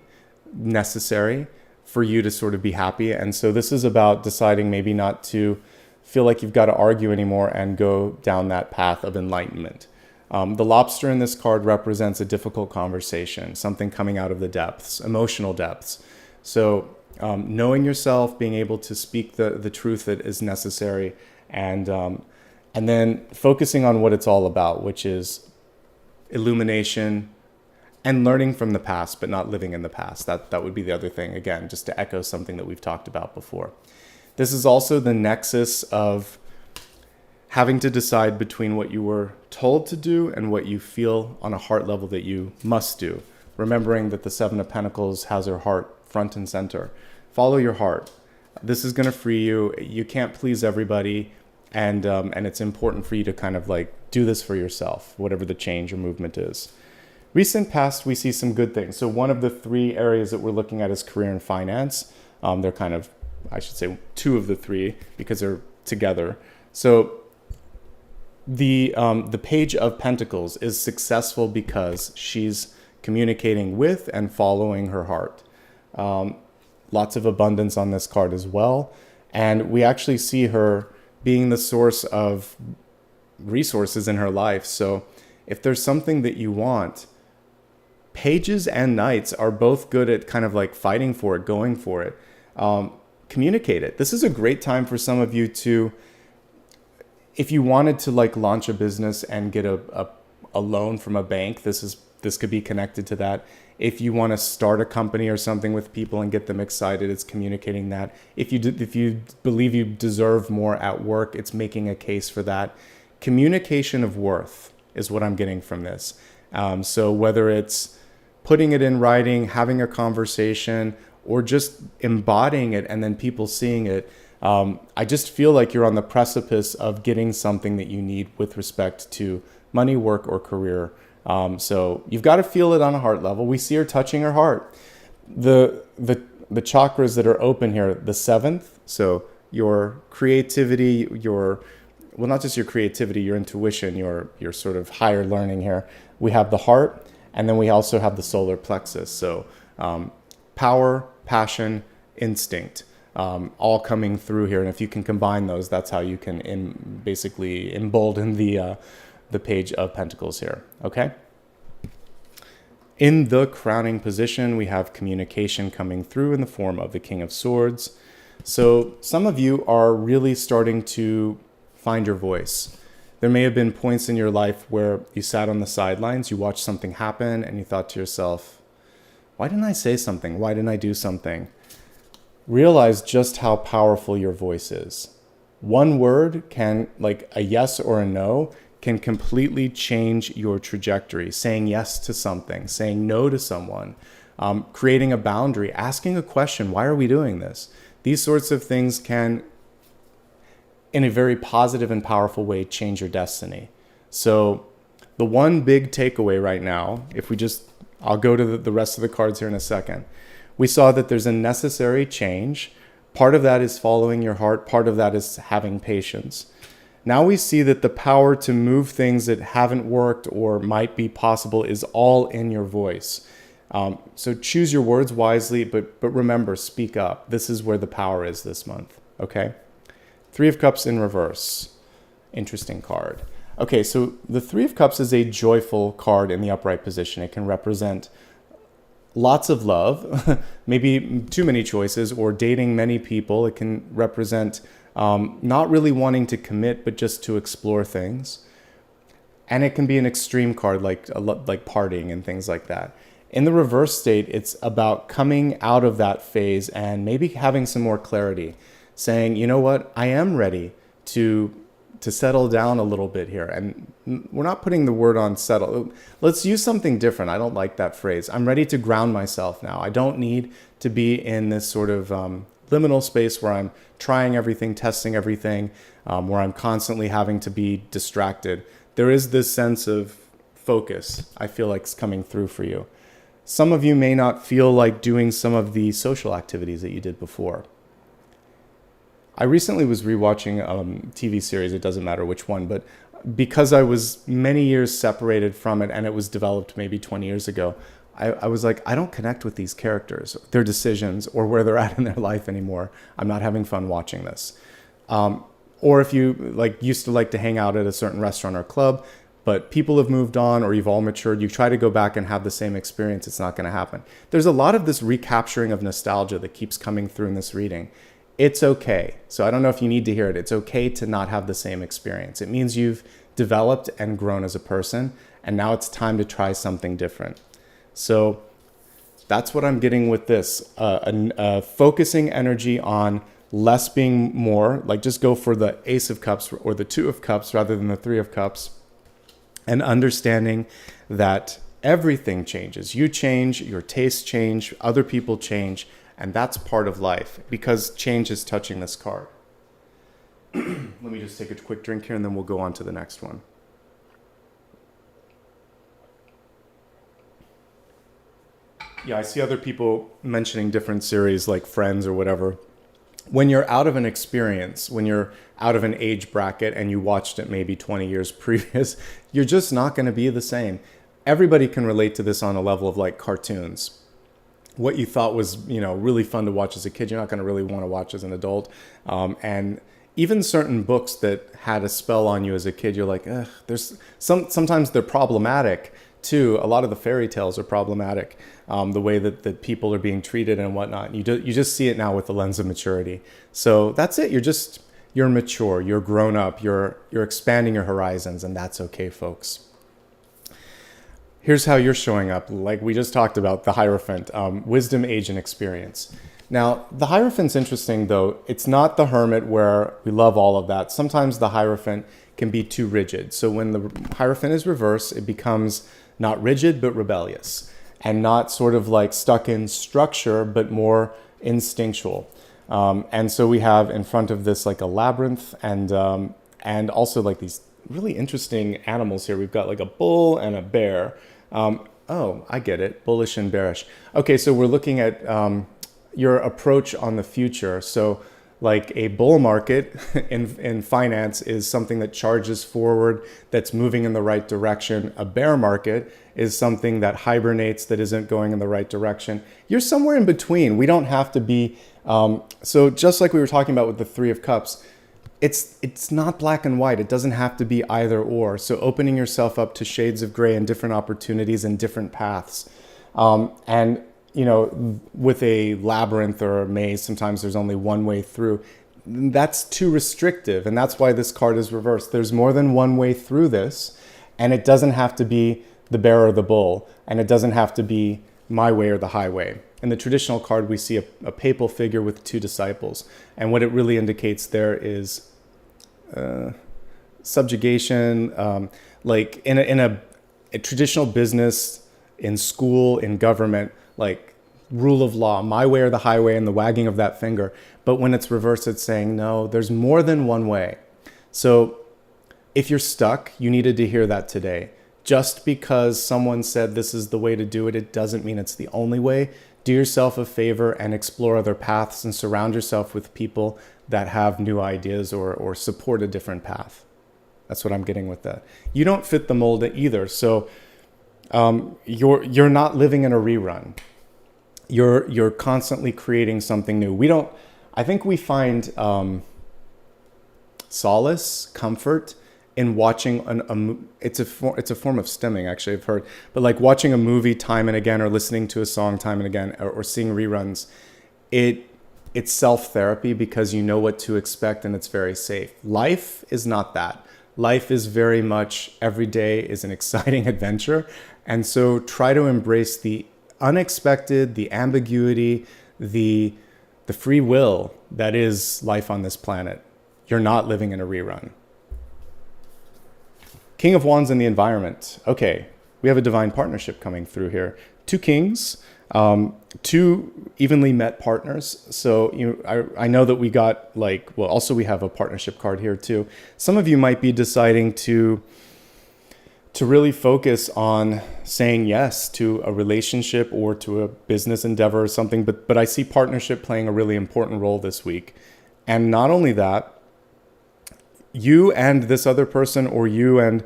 Speaker 1: necessary for you to sort of be happy. And so this is about deciding maybe not to feel like you've got to argue anymore and go down that path of enlightenment. The lobster in this card represents a difficult conversation, something coming out of the depths, emotional depths. So knowing yourself, being able to speak the truth that is necessary, and then focusing on what it's all about, which is illumination and learning from the past, but not living in the past. That would be the other thing, again, just to echo something that we've talked about before. This is also the nexus of having to decide between what you were told to do and what you feel on a heart level that you must do. Remembering that the Seven of Pentacles has her heart front and center. Follow your heart. This is going to free you. You can't please everybody. And it's important for you to kind of like do this for yourself, whatever the change or movement is. Recent past, we see some good things. So one of the three areas that we're looking at is career and finance. They're kind of, I should say, two of the three because they're together. So the Page of Pentacles is successful because she's communicating with and following her heart. Lots of abundance on this card as well. And we actually see her being the source of resources in her life. So if there's something that you want, Pages and Knights are both good at kind of like fighting for it, going for it. Communicate it. This is a great time for some of you to, if you wanted to like launch a business and get a loan from a bank, this could be connected to that. If you want to start a company or something with people and get them excited, it's communicating that. If you believe you deserve more at work, it's making a case for that. Communication of worth is what I'm getting from this. So whether it's putting it in writing, having a conversation, or just embodying it and then people seeing it. I just feel like you're on the precipice of getting something that you need with respect to money, work, or career. So you've got to feel it on a heart level. We see her touching her heart. The chakras that are open here, the seventh, so your creativity, well, not just your creativity, your intuition, your sort of higher learning here. We have the heart, and then we also have the solar plexus. So power, passion, instinct, all coming through here. And if you can combine those, that's how you can basically embolden the Page of Pentacles here, okay? In the crowning position, we have communication coming through in the form of the King of Swords. So some of you are really starting to find your voice. There may have been points in your life where you sat on the sidelines, you watched something happen, and you thought to yourself, why didn't I say something? Why didn't I do something? Realize just how powerful your voice is. One word can, like a yes or a no, can completely change your trajectory. Saying yes to something, saying no to someone, creating a boundary, asking a question, why are we doing this? These sorts of things can, in a very positive and powerful way, change your destiny. So the one big takeaway right now, I'll go to the rest of the cards here in a second. We saw that there's a necessary change. Part of that is following your heart. Part of that is having patience. Now we see that the power to move things that haven't worked or might be possible is all in your voice. So choose your words wisely, but remember, speak up. This is where the power is this month, okay? Three of Cups in reverse. Interesting card. Okay, so the Three of Cups is a joyful card in the upright position. It can represent lots of love, maybe too many choices, or dating many people. It can represent not really wanting to commit, but just to explore things. And it can be an extreme card like partying and things like that. In the reverse state, it's about coming out of that phase and maybe having some more clarity, saying, you know what, I am ready to settle down a little bit here. And we're not putting the word on settle. Let's use something different. I don't like that phrase. I'm ready to ground myself now. I don't need to be in this sort of liminal space where I'm trying everything, testing everything, where I'm constantly having to be distracted. There is this sense of focus I feel like is coming through for you. Some of you may not feel like doing some of the social activities that you did before. I recently was rewatching a TV series, it doesn't matter which one, but because I was many years separated from it and it was developed maybe 20 years ago, I was like, I don't connect with these characters, their decisions, or where they're at in their life anymore. I'm not having fun watching this. Or if you used to like to hang out at a certain restaurant or club, but people have moved on or you've all matured, you try to go back and have the same experience, it's not going to happen. There's a lot of this recapturing of nostalgia that keeps coming through in this reading. It's okay. So I don't know if you need to hear it. It's okay to not have the same experience. It means you've developed and grown as a person, and now it's time to try something different. So that's what I'm getting with this. Focusing energy on less being more, like just go for the Ace of Cups or the Two of Cups rather than the Three of Cups, and understanding that everything changes. You change, your tastes change, other people change, and that's part of life because change is touching this card. Let me just take a quick drink here and then we'll go on to the next one. Yeah, I see other people mentioning different series like Friends or whatever. When you're out of an experience, when you're out of an age bracket and you watched it maybe 20 years previous, you're just not going to be the same. Everybody can relate to this on a level of like cartoons. What you thought was, really fun to watch as a kid, you're not going to really want to watch as an adult. And even certain books that had a spell on you as a kid, you're like, there's sometimes they're problematic too. A lot of the fairy tales are problematic, the way that people are being treated and whatnot. You just see it now with the lens of maturity. So that's it. You're mature, you're grown up, you're expanding your horizons, and that's okay, folks. Here's how you're showing up, like we just talked about, the Hierophant, wisdom, age, and experience. Now, the Hierophant's interesting, though. It's not the Hermit where we love all of that. Sometimes the Hierophant can be too rigid. So when the Hierophant is reversed, it becomes not rigid, but rebellious. and not sort of like stuck in structure, but more instinctual. And so we have in front of this like a labyrinth, and also like these really interesting animals here. We've got like a bull and a bear. Oh, I get it. Bullish and bearish. Okay, so we're looking at your approach on the future. So like a bull market in finance is something that charges forward, that's moving in the right direction. A bear market is something that hibernates, that isn't going in the right direction. You're somewhere in between. We don't have to be, so just like we were talking about with the Three of Cups, it's not black and white. It doesn't have to be either or. So opening yourself up to shades of gray and different opportunities and different paths. And you know, with a labyrinth or a maze, sometimes there's only one way through. That's too restrictive, and that's why this card is reversed. There's more than one way through this, and it doesn't have to be the bear or the bull, and it doesn't have to be my way or the highway. In the traditional card, we see a papal figure with two disciples, and what it really indicates there is subjugation, like in a traditional business, in school, in government, like rule of law, my way or the highway, and the wagging of that finger. But when it's reversed, it's saying, no, there's more than one way. So if you're stuck, you needed to hear that today. Just because someone said this is the way to do it, it doesn't mean it's the only way. Do yourself a favor and explore other paths, and surround yourself with people that have new ideas or support a different path. That's what I'm getting with that. You don't fit the mold either. So you're not living in a rerun. You're constantly creating something new. I think we find solace, comfort in watching it's a form of stimming, actually, I've heard, but like watching a movie time and again, or listening to a song time and again, or seeing reruns. It's self-therapy because you know what to expect and it's very safe. Life is not that. Life is very much, every day is an exciting adventure. And so try to embrace the unexpected, the ambiguity, the free will that is life on this planet. You're not living in a rerun. King of Wands in the environment. Okay, we have a divine partnership coming through here. Two kings, two evenly met partners. So I know that we got also we have a partnership card here too. Some of you might be deciding to really focus on saying yes to a relationship or to a business endeavor or something. But I see partnership playing a really important role this week. And not only that, you and this other person, or you and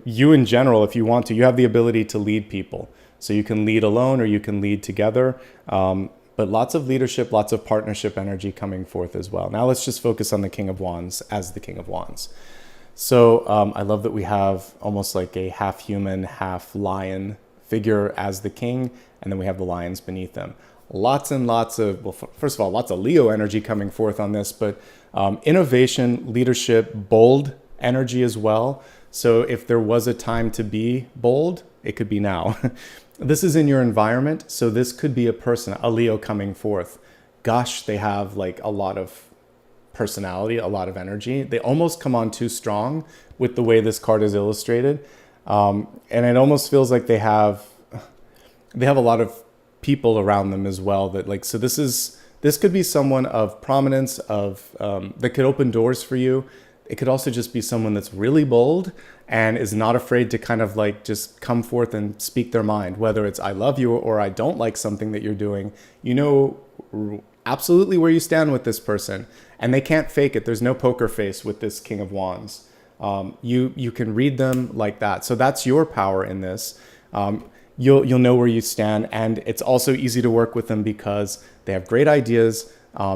Speaker 1: you in general, if you want to, you have the ability to lead people. So you can lead alone or you can lead together. But lots of leadership, lots of partnership energy coming forth as well. Now let's just focus on the King of Wands as the King of Wands. So I love that we have almost like a half human, half lion figure as the king, and then we have the lions beneath them. Lots and lots of, well, first of all, lots of Leo energy coming forth on this, but innovation, leadership, bold energy as well. So if there was a time to be bold, it could be now. This is in your environment, so this could be a person, a Leo coming forth. Gosh, they have like a lot of personality, a lot of energy. They almost come on too strong with the way this card is illustrated. And it almost feels like they have a lot of people around them as well that so this could be someone of prominence, that could open doors for you. It could also just be someone that's really bold and is not afraid to kind of just come forth and speak their mind, whether it's I love you or I don't like something that you're doing. You know absolutely where you stand with this person, and they can't fake it. There's no poker face with this King of Wands. You can read them like that. So that's your power in this. You'll know where you stand, and it's also easy to work with them because they have great ideas,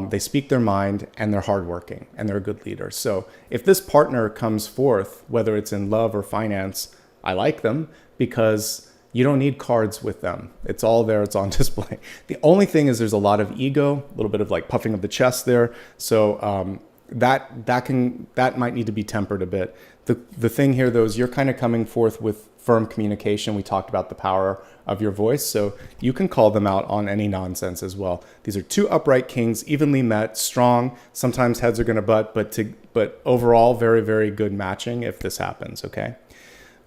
Speaker 1: they speak their mind, and they're hardworking, and they're a good leader. So if this partner comes forth, whether it's in love or finance, I like them because you don't need cards with them. It's all there, it's on display. The only thing is there's a lot of ego, a little bit of puffing of the chest there. So that might need to be tempered a bit. The thing here though is you're kind of coming forth with firm communication. We talked about the power of your voice, so you can call them out on any nonsense as well. These are two upright kings, evenly met, strong. Sometimes heads are going to butt, but overall very, very good matching if this happens, okay?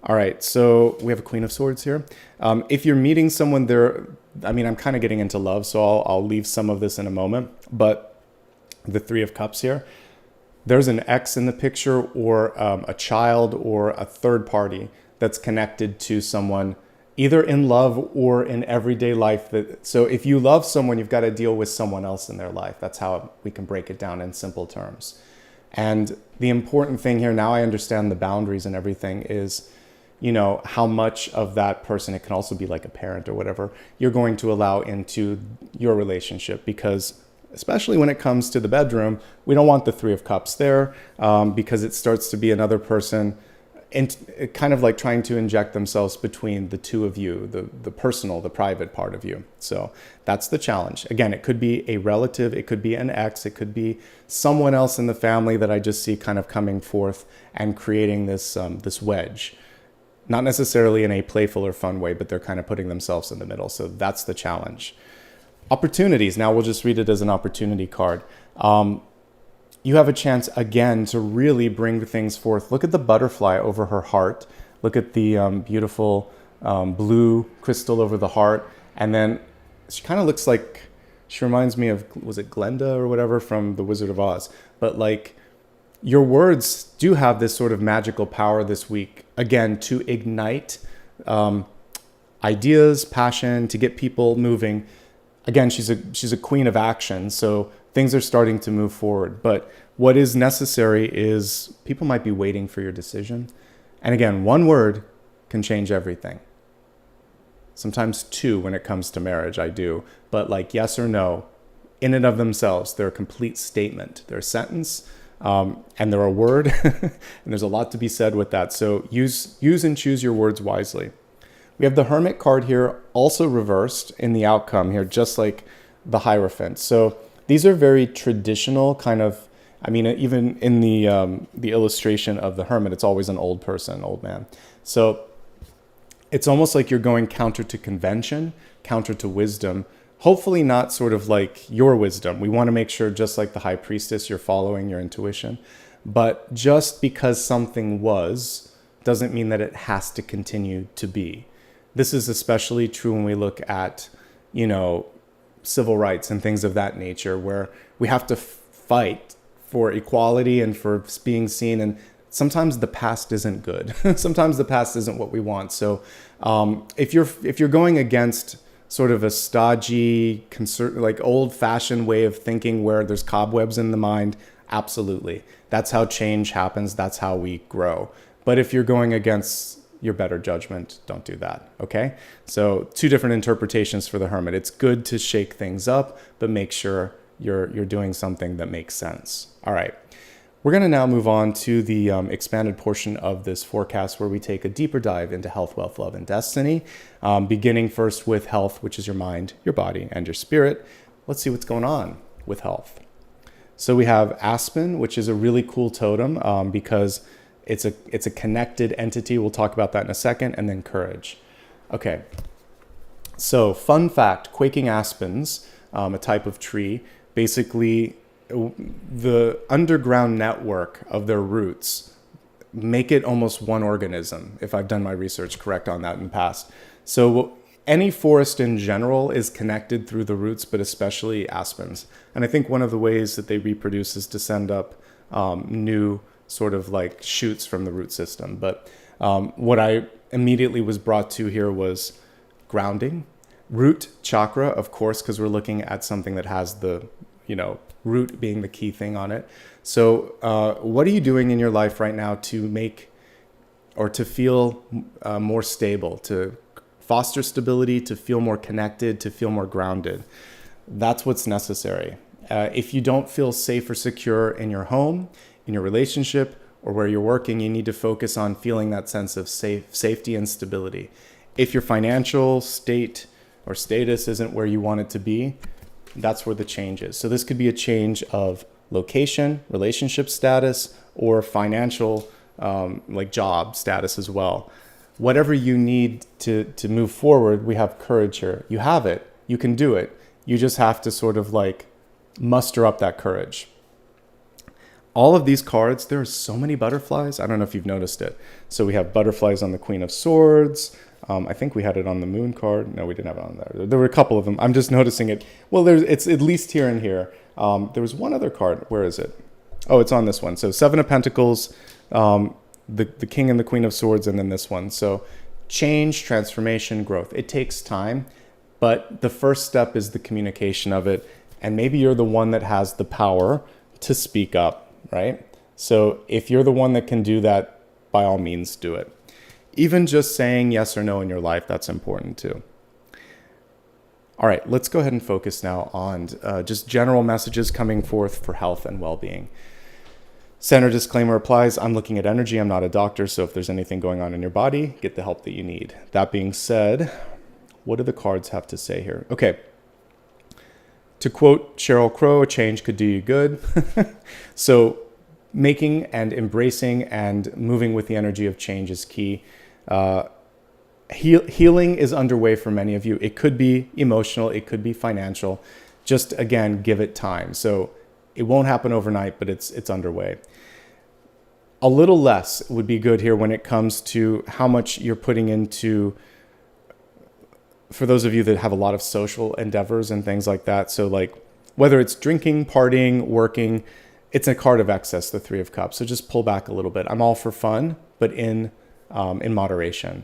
Speaker 1: All right, so we have a Queen of Swords here. If you're meeting someone there, I mean, I'm kind of getting into love, so I'll leave some of this in a moment. But the Three of Cups here, there's an ex in the picture, or a child, or a third party that's connected to someone, either in love or in everyday life. So if you love someone, you've got to deal with someone else in their life. That's how we can break it down in simple terms. And the important thing here, now I understand the boundaries and everything, is, you know, how much of that person, it can also be like a parent or whatever, you're going to allow into your relationship. Because especially when it comes to the bedroom, we don't want the Three of Cups there, because it starts to be another person, and kind of like trying to inject themselves between the two of you, the personal, the private part of you. So that's the challenge. Again, it could be a relative, it could be an ex, it could be someone else in the family that I just see kind of coming forth and creating this this wedge. Not necessarily in a playful or fun way, but they're kind of putting themselves in the middle. So that's the challenge. Opportunities. Now we'll just read it as an opportunity card. You have a chance again to really bring things forth. Look at the butterfly over her heart. Look at the beautiful blue crystal over the heart. And then she kind of looks like, she reminds me of, was it Glenda or whatever from The Wizard of Oz? But like, your words do have this sort of magical power this week, again, to ignite ideas, passion, to get people moving. Again, she's a queen of action, so things are starting to move forward. But what is necessary is people might be waiting for your decision. And again, one word can change everything. Sometimes two when it comes to marriage, I do. But like yes or no, in and of themselves, they're a complete statement. They're a sentence, and they're a word. And there's a lot to be said with that. So use and choose your words wisely. We have the Hermit card here, also reversed in the outcome here, just like the Hierophant. So these are very traditional kind of, I mean, even in the illustration of the Hermit, it's always an old person, old man. So it's almost like you're going counter to convention, counter to wisdom, hopefully not sort of like your wisdom. We want to make sure, just like the High Priestess, you're following your intuition. But just because something was doesn't mean that it has to continue to be. This is especially true when we look at, you know, civil rights and things of that nature, where we have to fight for equality and for being seen. And sometimes the past isn't good. Sometimes the past isn't what we want. So if you're going against sort of a stodgy, like old-fashioned way of thinking where there's cobwebs in the mind, absolutely. That's how change happens. That's how we grow. But if you're going against your better judgment, don't do that, okay? So two different interpretations for the Hermit. It's good to shake things up, but make sure you're doing something that makes sense. All right, we're gonna now move on to the expanded portion of this forecast, where we take a deeper dive into health, wealth, love, and destiny, beginning first with health, which is your mind, your body, and your spirit. Let's see what's going on with health. So we have Aspen, which is a really cool totem because it's a connected entity. We'll talk about that in a second. And then courage. Okay. So fun fact, quaking aspens, a type of tree, basically the underground network of their roots make it almost one organism, if I've done my research correct on that in the past. So any forest in general is connected through the roots, but especially aspens. And I think one of the ways that they reproduce is to send up new sort of like shoots from the root system. But what I immediately was brought to here was grounding, root chakra, of course, because we're looking at something that has the, you know, root being the key thing on it. So what are you doing in your life right now to make or to feel more stable, to foster stability, to feel more connected, to feel more grounded? That's what's necessary. If you don't feel safe or secure in your home, in your relationship, or where you're working, you need to focus on feeling that sense of safety and stability. If your financial state or status isn't where you want it to be, that's where the change is. So this could be a change of location, relationship status, or financial, like job status as well. Whatever you need to move forward, we have courage here. You have it. You can do it. You just have to sort of like muster up that courage. All of these cards, there are so many butterflies. I don't know if you've noticed it. So we have butterflies on the Queen of Swords. I think we had it on the Moon card. No, we didn't have it on there. There were a couple of them. I'm just noticing it. Well, it's at least here and here. There was one other card. Where is it? Oh, it's on this one. So Seven of Pentacles, the King and the Queen of Swords, and then this one. So change, transformation, growth. It takes time, but the first step is the communication of it. And maybe you're the one that has the power to speak up, right? So if you're the one that can do that, by all means, do it. Even just saying yes or no in your life, that's important too. All right, let's go ahead and focus now on just general messages coming forth for health and well-being. Standard disclaimer applies. I'm looking at energy. I'm not a doctor, so if there's anything going on in your body, get the help that you need. That being said, what do the cards have to say here? Okay. To quote Sheryl Crow, a change could do you good. So making and embracing and moving with the energy of change is key. Healing is underway for many of you. It could be emotional. It could be financial. Just, again, give it time. So it won't happen overnight, but it's underway. A little less would be good here when it comes to how much you're putting into, for those of you that have a lot of social endeavors and things like that. So like whether it's drinking, partying, working, it's a card of excess, the Three of Cups. So just pull back a little bit. I'm all for fun, but in moderation.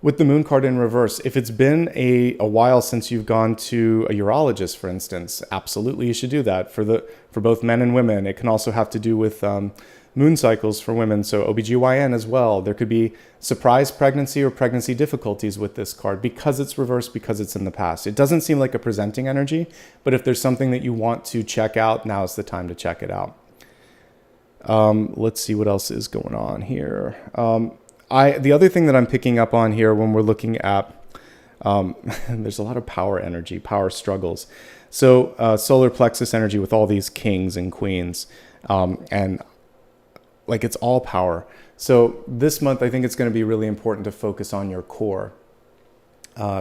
Speaker 1: With the Moon card in reverse, if it's been a while since you've gone to a urologist, for instance, absolutely you should do that for both men and women. It can also have to do with moon cycles for women, so OBGYN as well. There could be surprise pregnancy or pregnancy difficulties with this card because it's reversed, because it's in the past. It doesn't seem like a presenting energy, but if there's something that you want to check out, now's the time to check it out. Let's see what else is going on here. The other thing that I'm picking up on here when we're looking at, there's a lot of power energy, power struggles. So solar plexus energy with all these kings and queens, and like it's all power. So this month, I think it's going to be really important to focus on your core.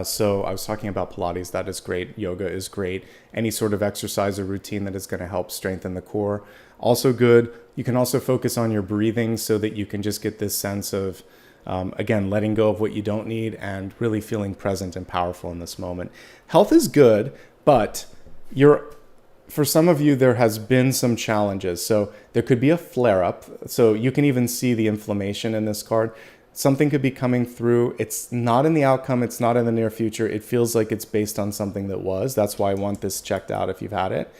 Speaker 1: So I was talking about Pilates. That is great. Yoga is great. Any sort of exercise or routine that is going to help strengthen the core. Also good. You can also focus on your breathing so that you can just get this sense of, again, letting go of what you don't need and really feeling present and powerful in this moment. Health is good, but for some of you, there has been some challenges. So there could be a flare-up. So you can even see the inflammation in this card. Something could be coming through. It's not in the outcome. It's not in the near future. It feels like it's based on something that was. That's why I want this checked out if you've had it.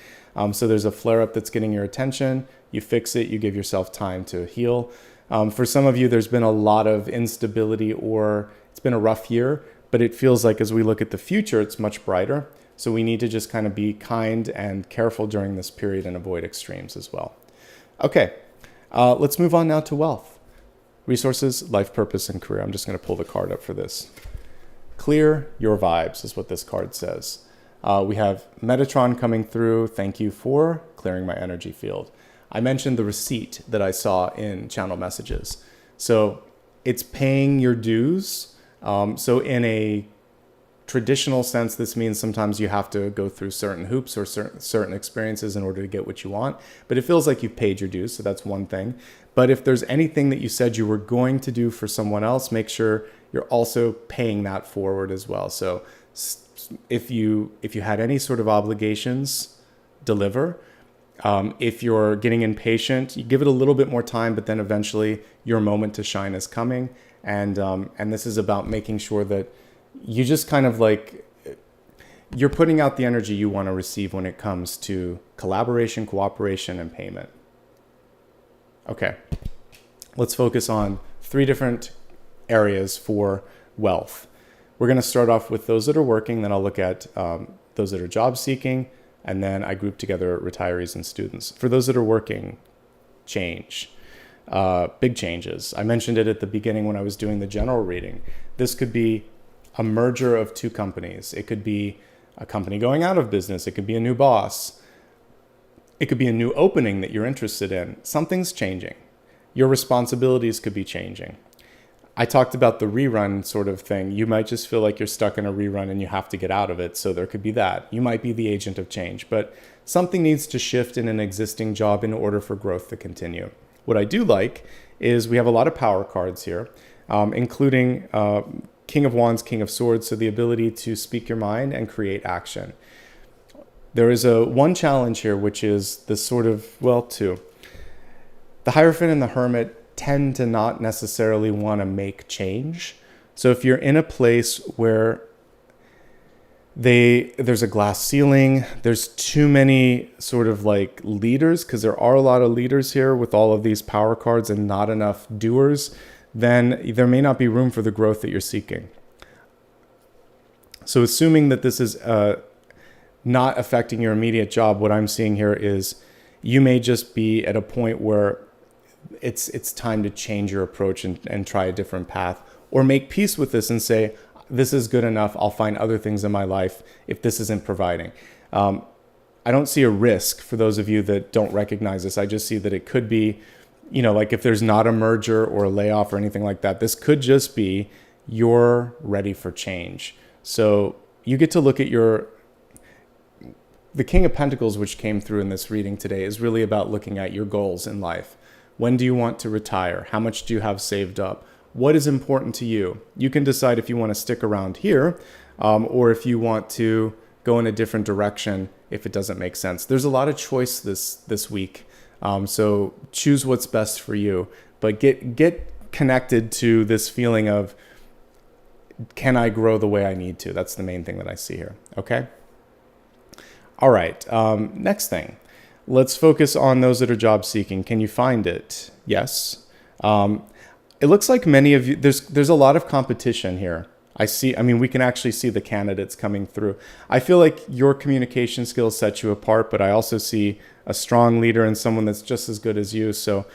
Speaker 1: So there's a flare-up that's getting your attention. You fix it. You give yourself time to heal. For some of you, there's been a lot of instability or it's been a rough year, but it feels like as we look at the future, it's much brighter. So we need to just kind of be kind and careful during this period and avoid extremes as well. Okay, let's move on now to wealth. Resources, life purpose, and career. I'm just going to pull the card up for this. Clear your vibes is what this card says. We have Metatron coming through. Thank you for clearing my energy field. I mentioned the receipt that I saw in channel messages. So it's paying your dues. So in a traditional sense, this means sometimes you have to go through certain hoops or certain experiences in order to get what you want. But it feels like you've paid your dues, so that's one thing. But if there's anything that you said you were going to do for someone else, make sure you're also paying that forward as well. So if you had any sort of obligations, deliver. If you're getting impatient, you give it a little bit more time, but then eventually your moment to shine is coming. And this is about making sure that you just kind of like, you're putting out the energy you want to receive when it comes to collaboration, cooperation, and payment. Okay, let's focus on 3 different areas for wealth. We're going to start off with those that are working, then I'll look at those that are job seeking, and then I group together retirees and students. For those that are working, change. Big changes. I mentioned it at the beginning when I was doing the general reading. This could be a merger of 2 companies. It could be a company going out of business. It could be a new boss. It could be a new opening that you're interested in. Something's changing. Your responsibilities could be changing. I talked about the rerun sort of thing. You might just feel like you're stuck in a rerun and you have to get out of it. So there could be that. You might be the agent of change, but something needs to shift in an existing job in order for growth to continue. What I do like is we have a lot of power cards here, including King of Wands, King of Swords, so the ability to speak your mind and create action. There is one challenge here, which is this sort of, well, two. The Hierophant and the Hermit tend to not necessarily want to make change. So if you're in a place where there's a glass ceiling, there's too many sort of like leaders, because there are a lot of leaders here with all of these power cards and not enough doers, then there may not be room for the growth that you're seeking. So assuming that this is not affecting your immediate job, what I'm seeing here is you may just be at a point where it's time to change your approach and try a different path, or make peace with this and say, this is good enough. I'll find other things in my life if this isn't providing. I don't see a risk for those of you that don't recognize this. I just see that it could be, like if there's not a merger or a layoff or anything like that, this could just be you're ready for change. So you get to look at the King of Pentacles, which came through in this reading today, is really about looking at your goals in life. When do you want to retire? How much do you have saved up? What is important to you? You can decide if you want to stick around here or if you want to go in a different direction if it doesn't make sense. There's a lot of choice this week. So choose what's best for you. But get connected to this feeling of, can I grow the way I need to? That's the main thing that I see here. Okay? All right. Next thing. Let's focus on those that are job seeking. Can you find it? Yes. It looks like many of you, there's a lot of competition here. We can actually see the candidates coming through. I feel like your communication skills set you apart, but I also see a strong leader and someone that's just as good as you. So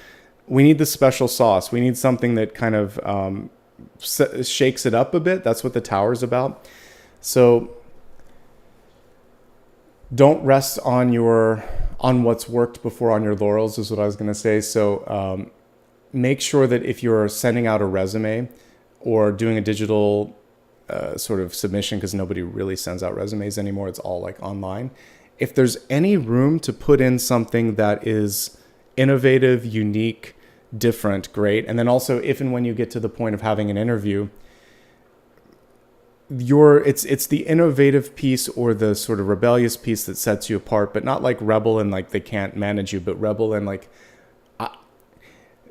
Speaker 1: we need the special sauce. We need something that kind of shakes it up a bit. That's what the Tower is about. So don't rest on what's worked before on your laurels is what I was going to say. So make sure that if you're sending out a resume or doing a digital sort of submission, because nobody really sends out resumes anymore, it's all like online. If there's any room to put in something that is innovative, unique, different, great. And then also if and when you get to the point of having an interview, it's the innovative piece or the sort of rebellious piece that sets you apart, but not like rebel and like they can't manage you, but rebel and like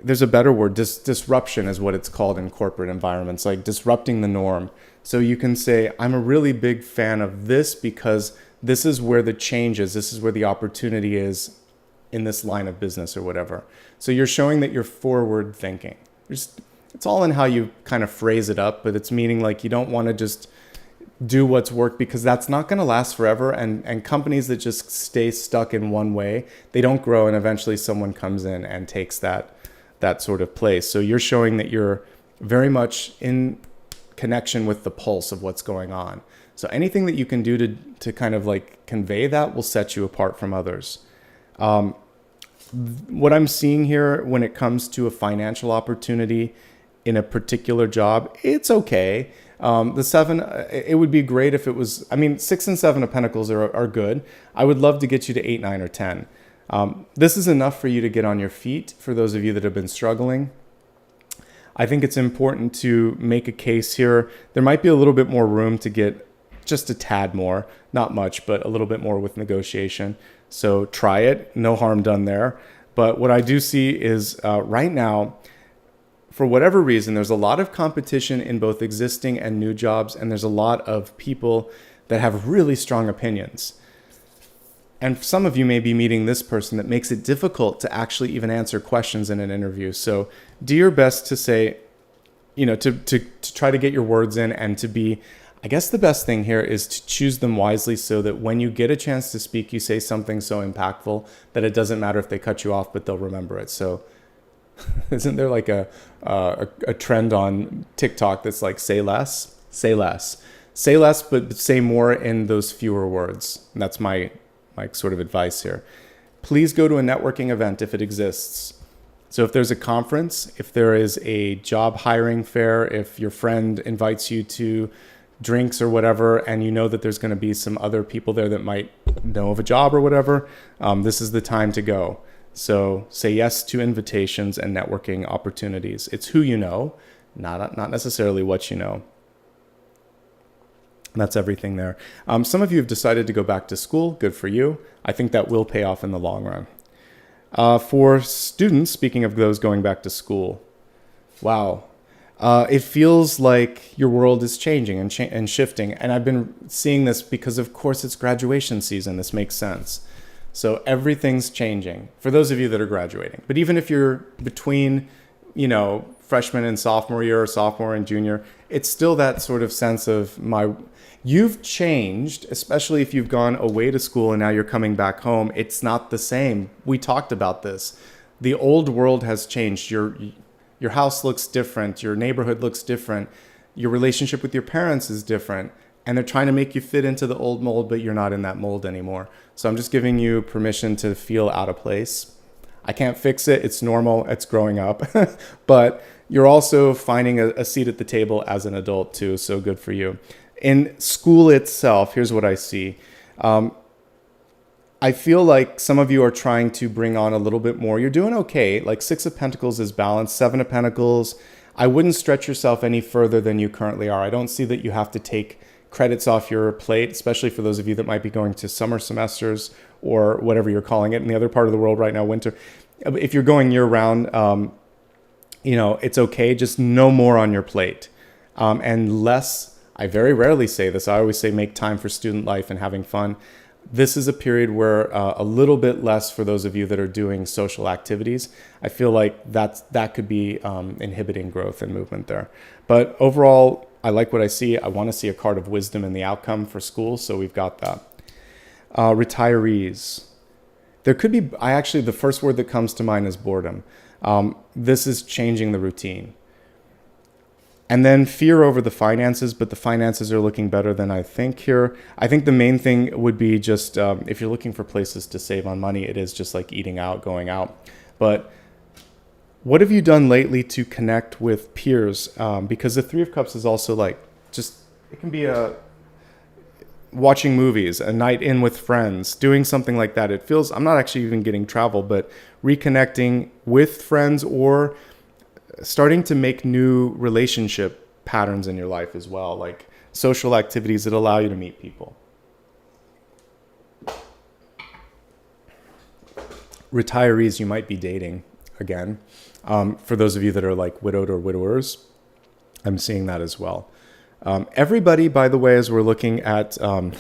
Speaker 1: there's a better word, disruption is what it's called in corporate environments, like disrupting the norm. So you can say, I'm a really big fan of this because this is where the change is, this is where the opportunity is in this line of business or whatever. So you're showing that you're forward thinking. It's all in how you kind of phrase it up, but it's meaning like you don't want to just do what's worked, because that's not going to last forever. And companies that just stay stuck in one way, they don't grow, and eventually someone comes in and takes that sort of place. So you're showing that you're very much in connection with the pulse of what's going on. So anything that you can do to kind of like convey that will set you apart from others. What I'm seeing here when it comes to a financial opportunity in a particular job, it's okay. The 7, it would be great if it was, 6 and 7 of Pentacles are good. I would love to get you to 8, 9, or 10. This is enough for you to get on your feet for those of you that have been struggling. I think it's important to make a case here. There might be a little bit more room to get just a tad more, not much, but a little bit more with negotiation. So try it, no harm done there. But what I do see is right now, for whatever reason, there's a lot of competition in both existing and new jobs, and there's a lot of people that have really strong opinions. And some of you may be meeting this person that makes it difficult to actually even answer questions in an interview. So do your best to say, to try to get your words in, and to be, I guess the best thing here is to choose them wisely so that when you get a chance to speak, you say something so impactful that it doesn't matter if they cut you off, but they'll remember it. So isn't there like a trend on TikTok that's like, say less, but say more in those fewer words? And that's my sort of advice here. Please go to a networking event if it exists. So if there's a conference, if there is a job hiring fair, if your friend invites you to drinks or whatever, and you know that there's going to be some other people there that might know of a job or whatever, this is the time to go. So say yes to invitations and networking opportunities. It's who you know, not necessarily what you know. And that's everything there. Some of you have decided to go back to school. Good for you. I think that will pay off in the long run. For students, speaking of those going back to school, wow. It feels like your world is changing and shifting. And I've been seeing this because, of course, it's graduation season. This makes sense. So everything's changing for those of you that are graduating. But even if you're between, freshman and sophomore year or sophomore and junior, it's still that sort of sense of you've changed, especially if you've gone away to school and now you're coming back home. It's not the same. We talked about this. The old world has changed. Your house looks different. Your neighborhood looks different. Your relationship with your parents is different. And they're trying to make you fit into the old mold, but you're not in that mold anymore. So I'm just giving you permission to feel out of place. I can't fix it. It's normal. It's growing up. But you're also finding a seat at the table as an adult too. So good for you. In school itself, here's what I see. I feel like some of you are trying to bring on a little bit more. You're doing okay. Like 6 of Pentacles is balanced, 7 of Pentacles. I wouldn't stretch yourself any further than you currently are. I don't see that you have to take credits off your plate, especially for those of you that might be going to summer semesters or whatever you're calling it in the other part of the world right now, winter. If you're going year round, it's okay. Just no more on your plate. And less, I very rarely say this. I always say make time for student life and having fun. This is a period where a little bit less for those of you that are doing social activities. I feel like that could be inhibiting growth and movement there. But overall, I like what I see. I want to see a card of wisdom in the outcome for school, so we've got that. Retirees. There could be, the first word that comes to mind is boredom. This is changing the routine. And then fear over the finances, but the finances are looking better than I think here. I think the main thing would be just, if you're looking for places to save on money, it is just like eating out, going out. But what have you done lately to connect with peers? Because the 3 of Cups is also like, it can be watching movies, a night in with friends, doing something like that. It feels, I'm not actually even getting travel, but reconnecting with friends or starting to make new relationship patterns in your life as well, like social activities that allow you to meet people. Retirees, you might be dating again. For those of you that are like widowed or widowers, I'm seeing that as well. Everybody, by the way, as we're looking at, I'll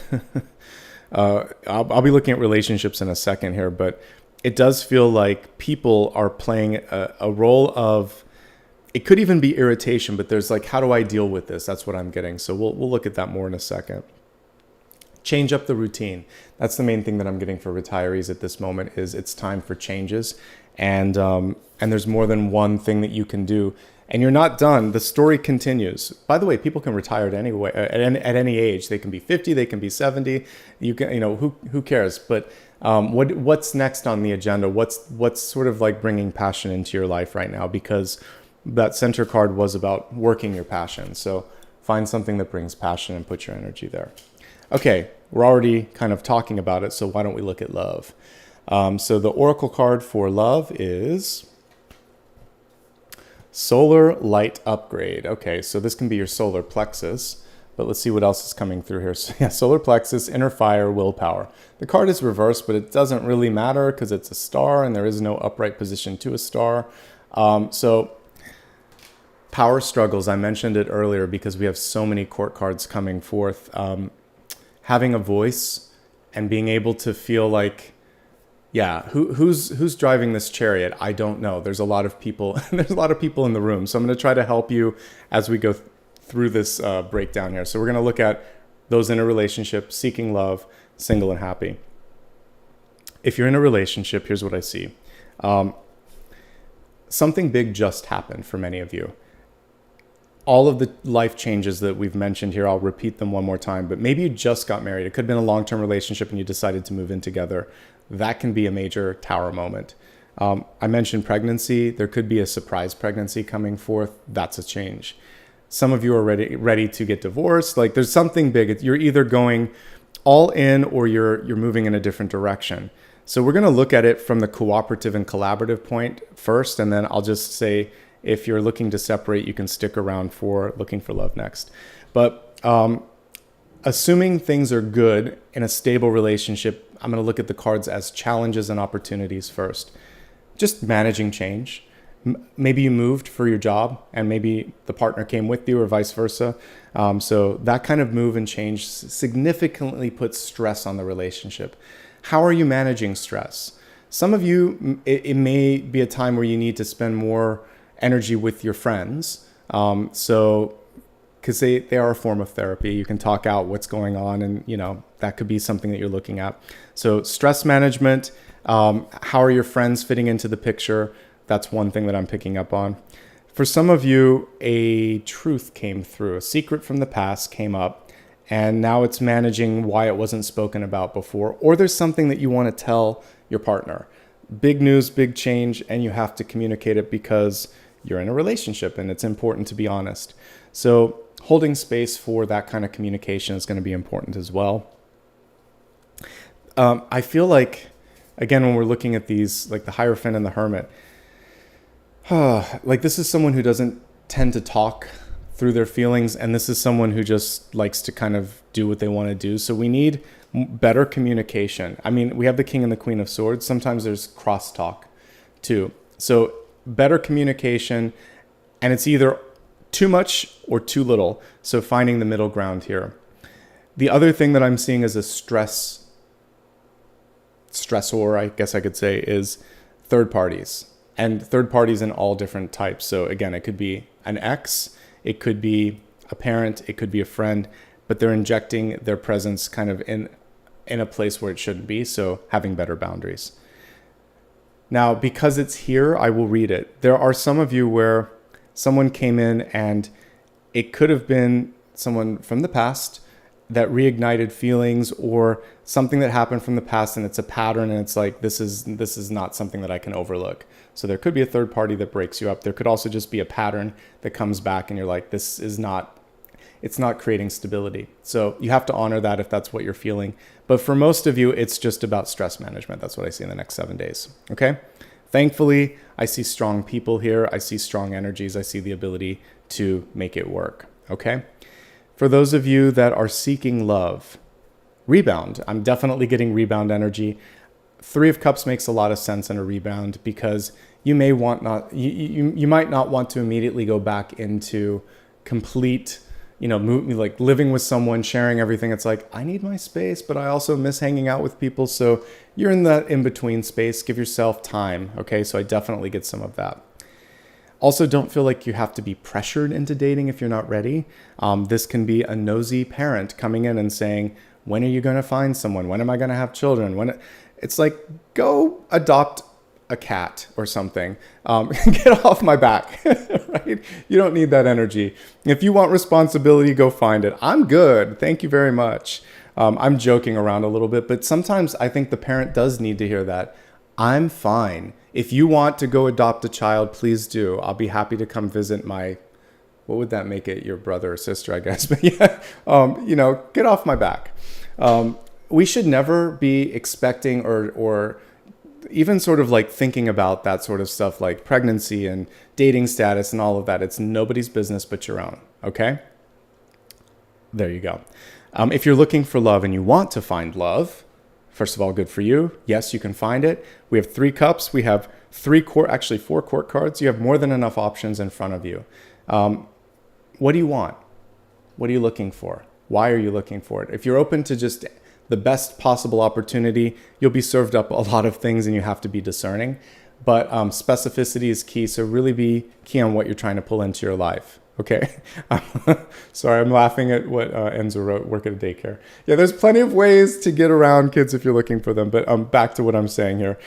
Speaker 1: be looking at relationships in a second here, but it does feel like people are playing a role of, it could even be irritation, but there's like, how do I deal with this? That's what I'm getting. So we'll look at that more in a second. Change up the routine. That's the main thing that I'm getting for retirees at this moment is it's time for changes. And there's more than one thing that you can do. And you're not done. The story continues. By the way, people can retire at any age. They can be 50, they can be 70. You can, who cares? But what's next on the agenda? What's sort of like bringing passion into your life right now? Because that center card was about working your passion. So find something that brings passion and put your energy there. Okay, we're already kind of talking about it, so why don't we look at love? So the oracle card for love is Solar Light Upgrade. Okay, so this can be your solar plexus, but let's see what else is coming through here. So yeah, solar plexus, inner fire, willpower. The card is reversed, but it doesn't really matter because it's a star and there is no upright position to a star. So power struggles, I mentioned it earlier because we have so many court cards coming forth. Having a voice and being able to feel like, yeah, who's driving this chariot? I don't know. There's a lot of people. There's a lot of people in the room. So I'm going to try to help you as we go through this breakdown here. So we're going to look at those in a relationship, seeking love, single and happy. If you're in a relationship, here's what I see. Something big just happened for many of you. All of the life changes that we've mentioned here, I'll repeat them one more time, but maybe you just got married. It could have been a long-term relationship and you decided to move in together. That can be a major tower moment. I mentioned pregnancy. There could be a surprise pregnancy coming forth. That's a change. Some of you are ready to get divorced. Like there's something big. You're either going all in or you're moving in a different direction. So we're going to look at it from the cooperative and collaborative point first, and then I'll just say if you're looking to separate, you can stick around for looking for love next. But assuming things are good in a stable relationship, I'm going to look at the cards as challenges and opportunities first. Just managing change. Maybe you moved for your job and maybe the partner came with you or vice versa. So that kind of move and change significantly puts stress on the relationship. How are you managing stress? Some of you, it may be a time where you need to spend more energy with your friends. Because they are a form of therapy. You can talk out what's going on and, that could be something that you're looking at. So stress management, how are your friends fitting into the picture? That's one thing that I'm picking up on. For some of you, a truth came through, a secret from the past came up, and now it's managing why it wasn't spoken about before, or there's something that you want to tell your partner. Big news, big change, and you have to communicate it because you're in a relationship and it's important to be honest. So holding space for that kind of communication is going to be important as well. I feel like, again, when we're looking at these, like the Hierophant and the Hermit, like this is someone who doesn't tend to talk through their feelings, and this is someone who just likes to kind of do what they want to do. So we need better communication. I mean, we have the King and the Queen of Swords. Sometimes there's crosstalk too. So better communication, and it's either too much or too little. So finding the middle ground here. The other thing that I'm seeing as a stressor, I guess I could say, is third parties, and third parties in all different types. So again, it could be an ex, it could be a parent, it could be a friend, but they're injecting their presence kind of in a place where it shouldn't be. So having better boundaries. Now, because it's here, I will read it. There are some of you where someone came in and it could have been someone from the past that reignited feelings, or something that happened from the past and it's a pattern and it's like, this is not something that I can overlook. So there could be a third party that breaks you up. There could also just be a pattern that comes back and you're like, it's not creating stability. So you have to honor that if that's what you're feeling. But for most of you, it's just about stress management. That's what I see in the next 7 days. Okay. Thankfully, I see strong people here. I see strong energies. I see the ability to make it work. Okay. For those of you that are seeking love, rebound. I'm definitely getting rebound energy. 3 of Cups makes a lot of sense in a rebound because you might not want to immediately go back into complete, like living with someone, sharing everything. It's like, I need my space, but I also miss hanging out with people. So you're in that in-between space. Give yourself time. Okay. So I definitely get some of that. Also, don't feel like you have to be pressured into dating if you're not ready. This can be a nosy parent coming in and saying, when are you going to find someone? When am I going to have children? It's like, go adopt a cat or something. Get off my back, right? You don't need that energy. If you want responsibility, go find it. I'm good. Thank you very much. I'm joking around a little bit, but sometimes I think the parent does need to hear that. I'm fine. If you want to go adopt a child, please do. I'll be happy to come visit what would that make it? Your brother or sister, I guess. But yeah, get off my back. We should never be expecting or even sort of like thinking about that sort of stuff like pregnancy and dating status and all of that. It's nobody's business but your own. Okay? There you go. If you're looking for love and you want to find love, first of all, good for you. Yes, you can find it. We have 3 cups. We have 4 court cards. You have more than enough options in front of you. What do you want? What are you looking for? Why are you looking for it? If you're open to just the best possible opportunity, you'll be served up a lot of things and you have to be discerning. But specificity is key. So really be key on what you're trying to pull into your life. Okay. Sorry, I'm laughing at what Enzo wrote, work at a daycare. Yeah, there's plenty of ways to get around kids if you're looking for them. But back to what I'm saying here.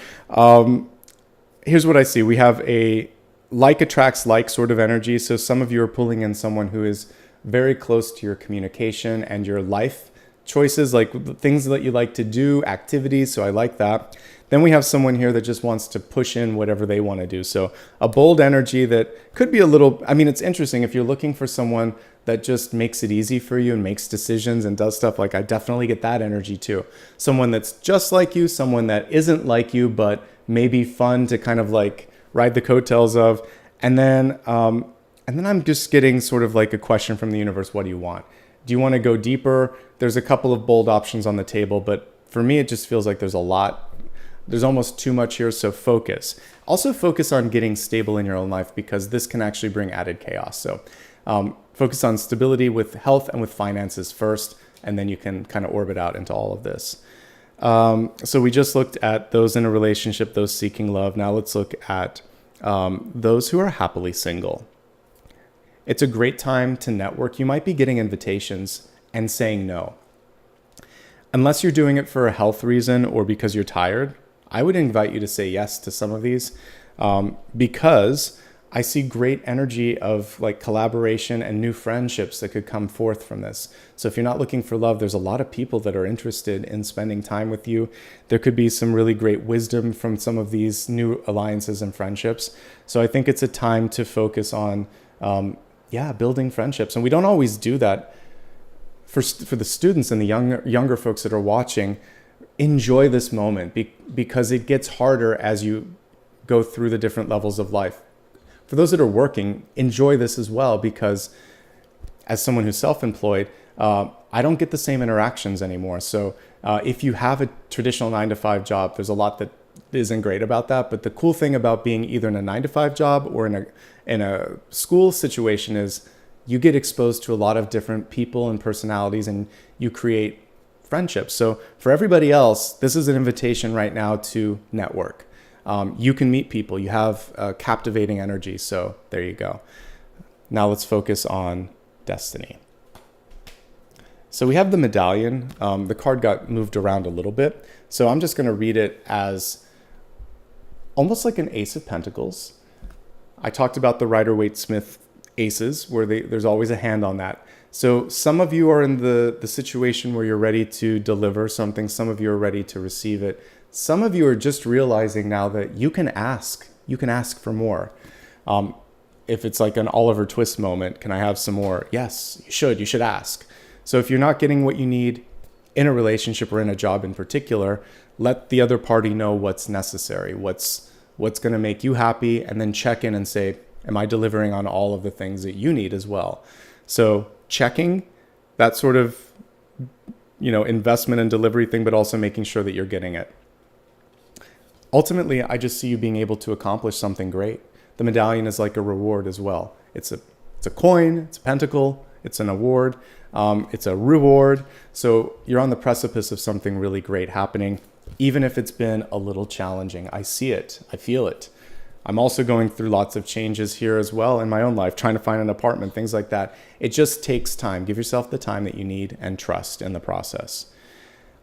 Speaker 1: Here's what I see. We have a like attracts like sort of energy. So some of you are pulling in someone who is very close to your communication and your life choices, like things that you like to do, activities. So I like that. Then we have someone here that just wants to push in whatever they want to do. So a bold energy that could be a little, I mean, it's interesting if you're looking for someone that just makes it easy for you and makes decisions and does stuff, like I definitely get that energy too. Someone that's just like you, someone that isn't like you, but maybe fun to kind of like ride the coattails of. And then I'm just getting sort of like a question from the universe. What do you want? Do you want to go deeper? There's a couple of bold options on the table, but for me, it just feels like there's a lot. There's almost too much here, so focus. Also focus on getting stable in your own life, because this can actually bring added chaos. So focus on stability with health and with finances first, and then you can kind of orbit out into all of this. So we just looked at those in a relationship, those seeking love. Now let's look at those who are happily single. It's a great time to network. You might be getting invitations and saying no. Unless you're doing it for a health reason or because you're tired, I would invite you to say yes to some of these, because I see great energy of like collaboration and new friendships that could come forth from this. So if you're not looking for love, there's a lot of people that are interested in spending time with you. There could be some really great wisdom from some of these new alliances and friendships. So I think it's a time to focus on, building friendships. And we don't always do that. For the students and the younger folks that are watching, enjoy this moment because it gets harder as you go through the different levels of life. For those that are working, enjoy this as well, because as someone who's self-employed, I don't get the same interactions anymore. So if you have a traditional 9-to-5 job, there's a lot that isn't great about that. But the cool thing about being either in a 9-to-5 job or in a school situation is you get exposed to a lot of different people and personalities, and you create friendships. So for everybody else, this is an invitation right now to network. You can meet people. You have captivating energy. So there you go. Now let's focus on destiny. So we have the medallion. The card got moved around a little bit. So I'm just going to read it as almost like an Ace of Pentacles. I talked about the Rider-Waite-Smith aces, where there's always a hand on that. So some of you are in the situation where you're ready to deliver something. Some of you are ready to receive it. Some of you are just realizing now that you can ask for more. If it's like an Oliver Twist moment, can I have some more? Yes, you should ask. So if you're not getting what you need in a relationship or in a job in particular, let the other party know what's necessary, what's going to make you happy, and then check in and say, am I delivering on all of the things that you need as well? So checking that sort of, investment and delivery thing, but also making sure that you're getting it. Ultimately, I just see you being able to accomplish something great. The medallion is like a reward as well. It's a coin, it's a pentacle, it's an award, it's a reward. So you're on the precipice of something really great happening, even if it's been a little challenging. I see it, I feel it. I'm also going through lots of changes here as well in my own life, trying to find an apartment, things like that. It just takes time. Give yourself the time that you need and trust in the process.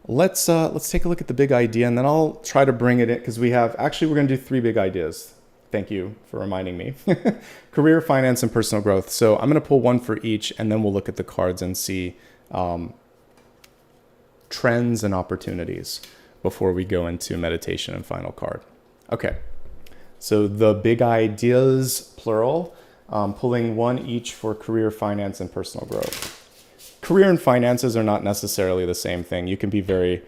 Speaker 1: Let's take a look at the big idea, and then I'll try to bring it in, because we're going to do 3 big ideas. Thank you for reminding me. Career, finance, and personal growth. So I'm going to pull one for each, and then we'll look at the cards and see trends and opportunities before we go into meditation and final card. Okay. So the big ideas, plural, pulling one each for career, finance, and personal growth. Career and finances are not necessarily the same thing. You can be very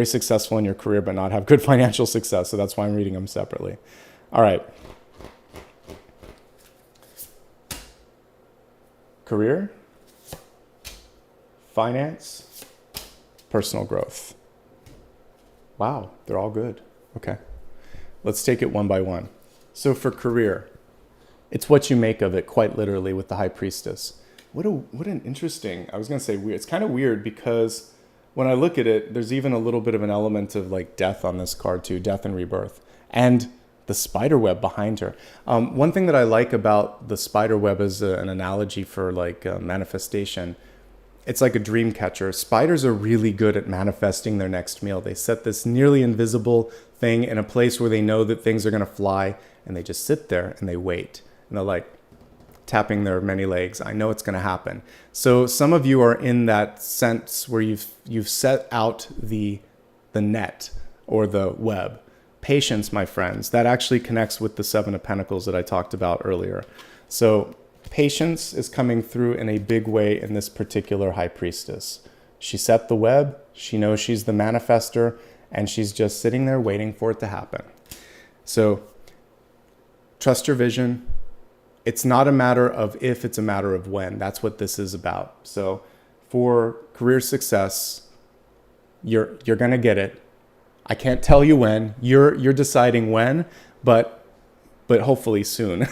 Speaker 1: successful in your career, but not have good financial success. So that's why I'm reading them separately. All right. Career, finance, personal growth. Wow, they're all good. Okay. Let's take it one by one. So for career, it's what you make of it, quite literally, with the High Priestess. What an interesting, I was going to say weird. It's kind of weird because when I look at it, there's even a little bit of an element of like death on this card too, death and rebirth. And the spider web behind her. One thing that I like about the spider web as an analogy for like manifestation, it's like a dream catcher. Spiders are really good at manifesting their next meal. They set this nearly invisible thing in a place where they know that things are going to fly, and they just sit there and they wait. And they're like tapping their many legs. I know it's going to happen. So some of you are in that sense where you've set out the net or the web. Patience, my friends, that actually connects with the Seven of Pentacles that I talked about earlier. So patience is coming through in a big way in this particular High Priestess. She set the web, she knows she's the manifester, and she's just sitting there waiting for it to happen. So trust your vision. It's not a matter of if, it's a matter of when. That's what this is about. So for career success, you're going to get it. I can't tell you when. You're deciding when, but hopefully soon.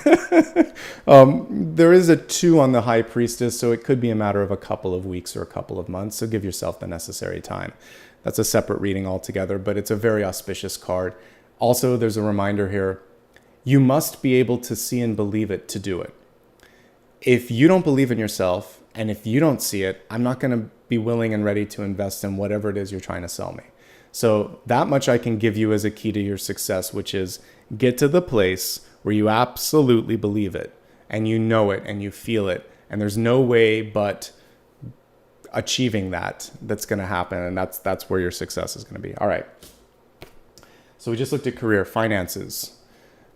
Speaker 1: There is a 2 on the High Priestess, so it could be a matter of a couple of weeks or a couple of months. So give yourself the necessary time. That's a separate reading altogether, but it's a very auspicious card. Also, there's a reminder here. You must be able to see and believe it to do it. If you don't believe in yourself, and if you don't see it, I'm not going to be willing and ready to invest in whatever it is you're trying to sell me. So that much I can give you as a key to your success, which is get to the place where you absolutely believe it and you know it and you feel it. And there's no way but achieving that's going to happen. And that's where your success is going to be. All right. So we just looked at career, finances.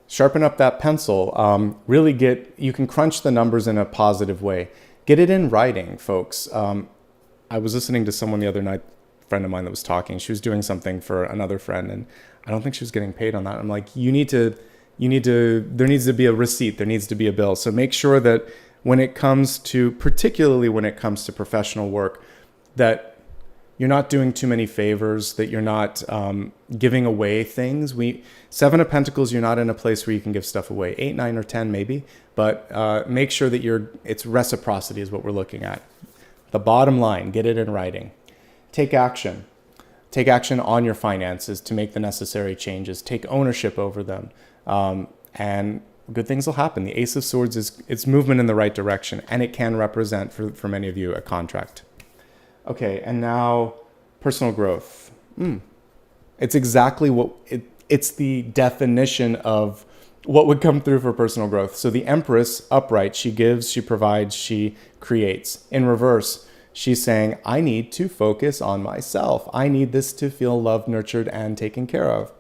Speaker 1: Sharpen up that pencil. Really you can crunch the numbers in a positive way. Get it in writing, folks. I was listening to someone the other night, friend of mine that was talking. She was doing something for another friend, and I don't think she was getting paid on that. I'm like, there needs to be a receipt. There needs to be a bill. So make sure that particularly when it comes to professional work, that you're not doing too many favors, that you're not giving away things. 7 of Pentacles, you're not in a place where you can give stuff away. 8, 9, or 10 maybe, but make sure that it's reciprocity is what we're looking at. The bottom line, get it in writing. Take action. Take action on your finances to make the necessary changes. Take ownership over them. And good things will happen. The Ace of Swords it's movement in the right direction, and it can represent, for many of you, a contract. Okay, and now personal growth. It's exactly it's the definition of what would come through for personal growth. So the Empress, upright, she gives, she provides, she creates. In reverse, she's saying, I need to focus on myself. I need this to feel loved, nurtured, and taken care of.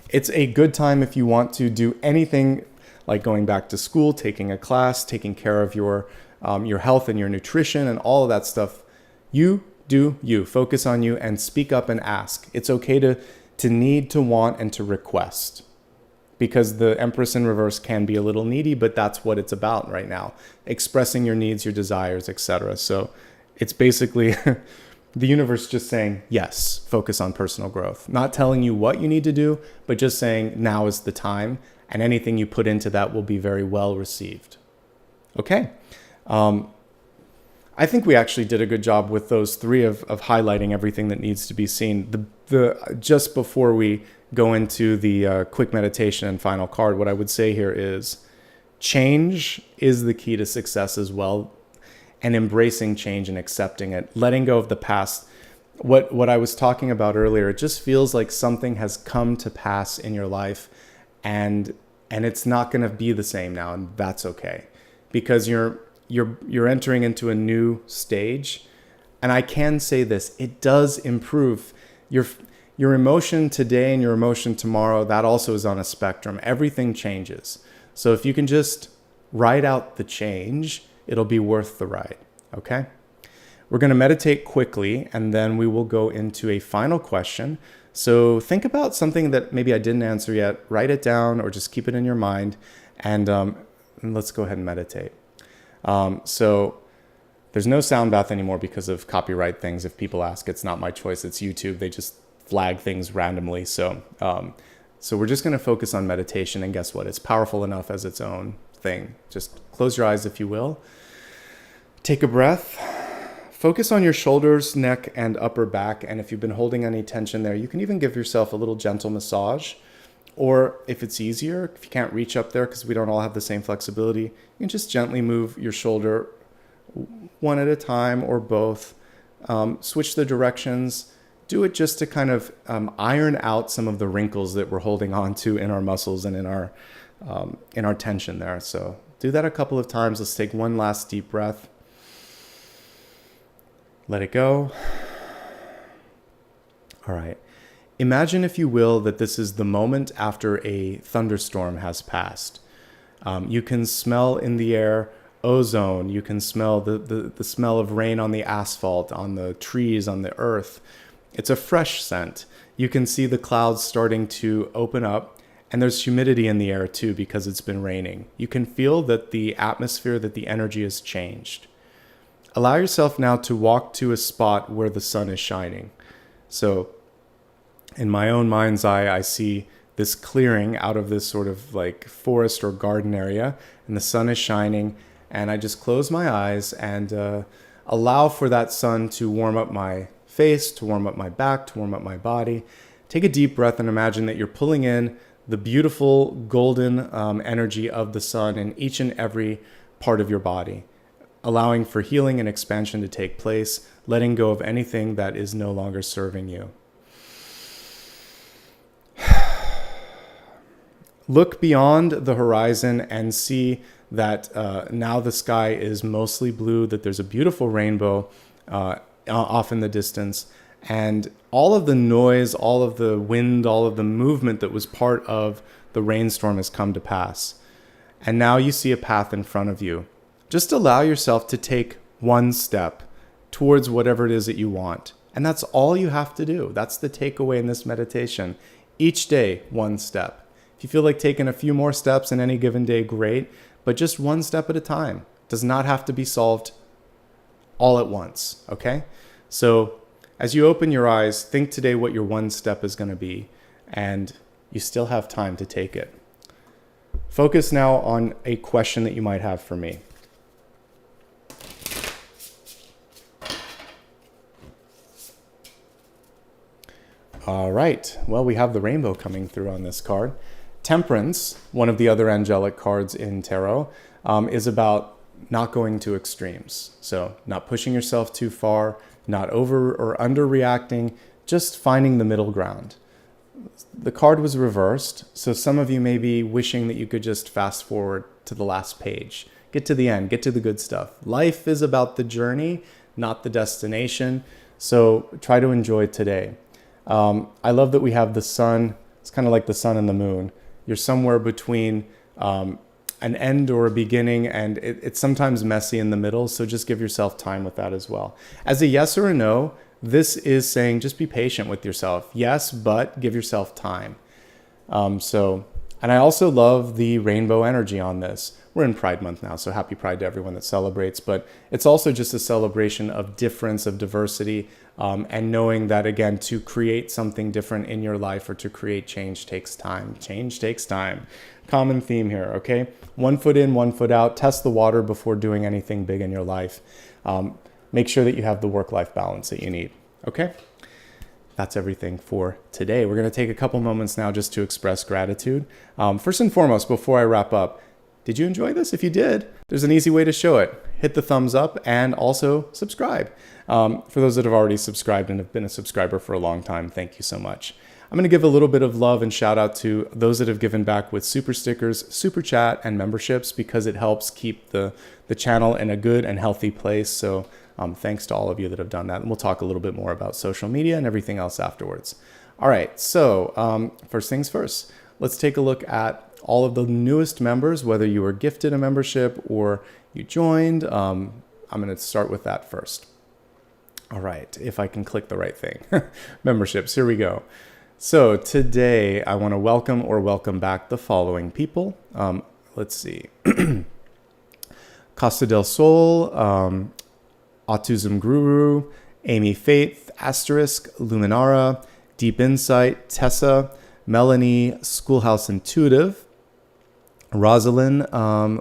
Speaker 1: It's a good time if you want to do anything like going back to school, taking a class, taking care of your health and your nutrition and all of that stuff. You do you. Focus on you and speak up and ask. It's okay to need, to want, and to request. Because the Empress in reverse can be a little needy, but that's what it's about right now. Expressing your needs, your desires, etc. So it's basically the universe just saying, yes, focus on personal growth. Not telling you what you need to do, but just saying now is the time, and anything you put into that will be very well received. Okay. I think we actually did a good job with those 3 of highlighting everything that needs to be seen. Just before we go into the quick meditation and final card, what I would say here is change is the key to success as well, and embracing change and accepting it, letting go of the past. What I was talking about earlier, it just feels like something has come to pass in your life, and it's not going to be the same now, and that's okay, because you're entering into a new stage. And I can say this, it does improve your emotion today and your emotion tomorrow. That also is on a spectrum. Everything changes. So if you can just ride out the change, it'll be worth the ride. Okay? We're going to meditate quickly, and then we will go into a final question. So think about something that maybe I didn't answer yet. Write it down or just keep it in your mind, and let's go ahead and meditate. So there's no sound bath anymore because of copyright things. If people ask, it's not my choice. It's YouTube. They just flag things randomly. So we're just going to focus on meditation, and guess what? It's powerful enough as its own thing. Just close your eyes if you will. Take a breath. Focus on your shoulders, neck, and upper back. And if you've been holding any tension there, you can even give yourself a little gentle massage. Or if it's easier, if you can't reach up there because we don't all have the same flexibility, you can just gently move your shoulder one at a time or both. Switch the directions. Do it just to kind of iron out some of the wrinkles that we're holding on to in our muscles and in our tension there. So do that a couple of times. Let's take one last deep breath. Let it go. All right. Imagine, if you will, that this is the moment after a thunderstorm has passed. You can smell in the air ozone. You can smell the smell of rain on the asphalt, on the trees, on the earth. It's a fresh scent. You can see the clouds starting to open up, and there's humidity in the air too because it's been raining. You can feel that the atmosphere, that the energy has changed. Allow yourself now to walk to a spot where the sun is shining. So in my own mind's eye, I see this clearing out of this sort of like forest or garden area, and the sun is shining, and I just close my eyes and allow for that sun to warm up my face, to warm up my back, to warm up my body. Take a deep breath and imagine that you're pulling in the beautiful golden energy of the sun in each and every part of your body, allowing for healing and expansion to take place, letting go of anything that is no longer serving you. Look beyond the horizon and see that now the sky is mostly blue, that there's a beautiful rainbow off in the distance, and all of the noise, all of the wind, all of the movement that was part of the rainstorm has come to pass. And now you see a path in front of you. Just allow yourself to take one step towards whatever it is that you want. And that's all you have to do. That's the takeaway in this meditation. Each day, one step. If you feel like taking a few more steps in any given day, great, but just one step at a time. It does not have to be solved all at once, okay? So as you open your eyes, think today what your one step is going to be, and you still have time to take it. Focus now on a question that you might have for me. All right, well, we have the rainbow coming through on this card. Temperance, one of the other angelic cards in tarot, is about not going to extremes. So not pushing yourself too far, not over or under reacting, just finding the middle ground. The card was reversed, so some of you may be wishing that you could just fast forward to the last page. Get to the end, get to the good stuff. Life is about the journey, not the destination, so try to enjoy today. I love that we have the sun. It's kind of like the sun and the moon. You're somewhere between an end or a beginning, and it's sometimes messy in the middle, so just give yourself time with that as well. As a yes or a no, this is saying just be patient with yourself. Yes, but give yourself time. And I also love the rainbow energy on this. We're in Pride Month now, so happy Pride to everyone that celebrates, but it's also just a celebration of difference, of diversity, and knowing that, again, to create something different in your life or to create change takes time. Change takes time. Common theme here, okay? 1 foot in, 1 foot out. Test the water before doing anything big in your life. Make sure that you have the work-life balance that you need, okay? That's everything for today. We're going to take a couple moments now just to express gratitude. First and foremost, before I wrap up, did you enjoy this? If you did, there's an easy way to show it. Hit the thumbs up and also subscribe. For those that have already subscribed and have been a subscriber for a long time, thank you so much. I'm going to give a little bit of love and shout out to those that have given back with super stickers, super chat, and memberships, because it helps keep the channel in a good and healthy place. So thanks to all of you that have done that. And we'll talk a little bit more about social media and everything else afterwards. All right, so first things first, let's take a look at all of the newest members, whether you were gifted a membership or you joined. I'm going to start with that first. All right, if I can click the right thing. Memberships, here we go. So today I want to welcome back the following people. Let's see. Costa del Sol, Autism Guru, Amy Faith, Asterisk, Luminara, Deep Insight, Tessa, Melanie, Schoolhouse Intuitive, Rosalind,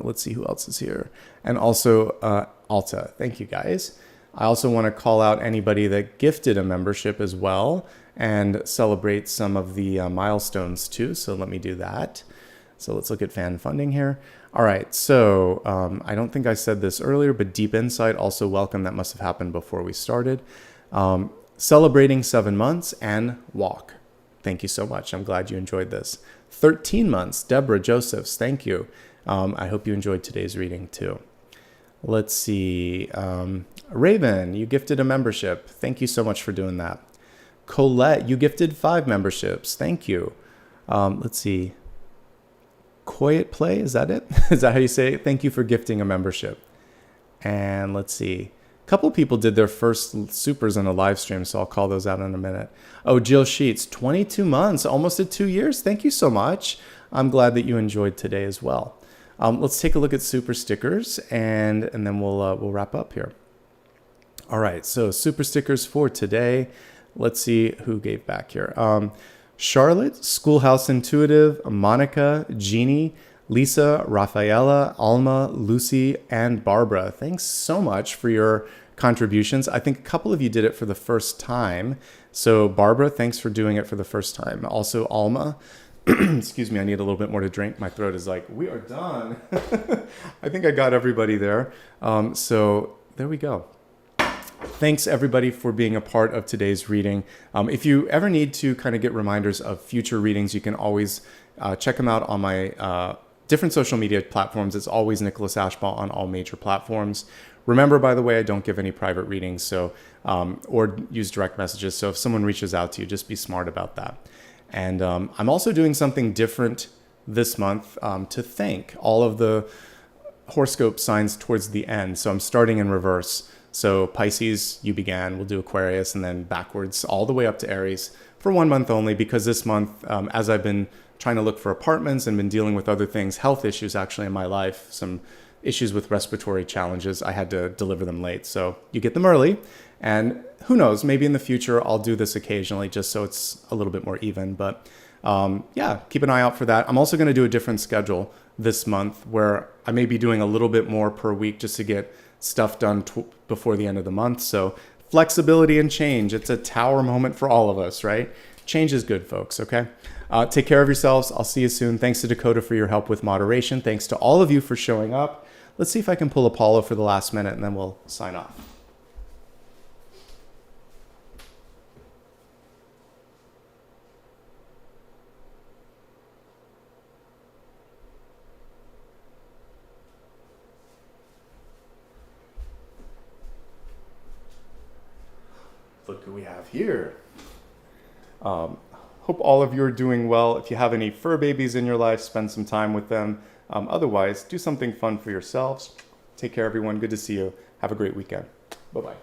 Speaker 1: let's see who else is here, and also Alta. Thank you, guys. I also want to call out anybody that gifted a membership as well and celebrate some of the milestones too, so let me do that. So let's look at fan funding here. All right, so I don't think I said this earlier, but Deep Insight, also welcome. That must have happened before we started. Celebrating 7 months, and Walk. Thank you so much. I'm glad you enjoyed this. 13 months, Deborah Josephs, thank you. I hope you enjoyed today's reading too. Let's see. Raven, you gifted a membership. Thank you so much for doing that. Colette, you gifted 5 memberships. Thank you. Let's see. Quiet Play, is that it? Is that how you say it? Thank you for gifting a membership. And let's see. A couple people did their first supers in a live stream, so I'll call those out in a minute. Oh, Jill Sheets, 22 months, almost at 2 years. Thank you so much. I'm glad that you enjoyed today as well. Let's take a look at super stickers, and then we'll wrap up here. All right, so super stickers for today. Let's see who gave back here. Charlotte, Schoolhouse Intuitive, Monica, Jeannie, Lisa, Rafaela, Alma, Lucy, and Barbara. Thanks so much for your contributions. I think a couple of you did it for the first time. So Barbara, thanks for doing it for the first time. Also Alma, excuse me, I need a little bit more to drink. My throat is like, we are done. I think I got everybody there. So there we go. Thanks everybody for being a part of today's reading. If you ever need to kind of get reminders of future readings, you can always check them out on my different social media platforms. It's always Nicholas Ashbaugh on all major platforms. Remember, by the way, I don't give any private readings, so or use direct messages. So if someone reaches out to you, just be smart about that. And I'm also doing something different this month to thank all of the horoscope signs towards the end. So I'm starting in reverse. So Pisces, you began, we'll do Aquarius, and then backwards all the way up to Aries for 1 month only, because this month, as I've been trying to look for apartments and been dealing with other things, health issues actually in my life, some issues with respiratory challenges, I had to deliver them late. So you get them early, and who knows, maybe in the future I'll do this occasionally just so it's a little bit more even. But yeah, keep an eye out for that. I'm also going to do a different schedule this month where I may be doing a little bit more per week just to get stuff done before the end of the month. So flexibility and change, it's a tower moment for all of us, right? Change is good, folks, okay? Take care of yourselves. I'll see you soon. Thanks to Dakota for your help with moderation. Thanks to all of you for showing up. Let's see if I can pull Apollo for the last minute, and then we'll sign off. Look who we have here. Hope all of you are doing well. If you have any fur babies in your life, spend some time with them. Otherwise, do something fun for yourselves. Take care, everyone. Good to see you. Have a great weekend. Bye-bye.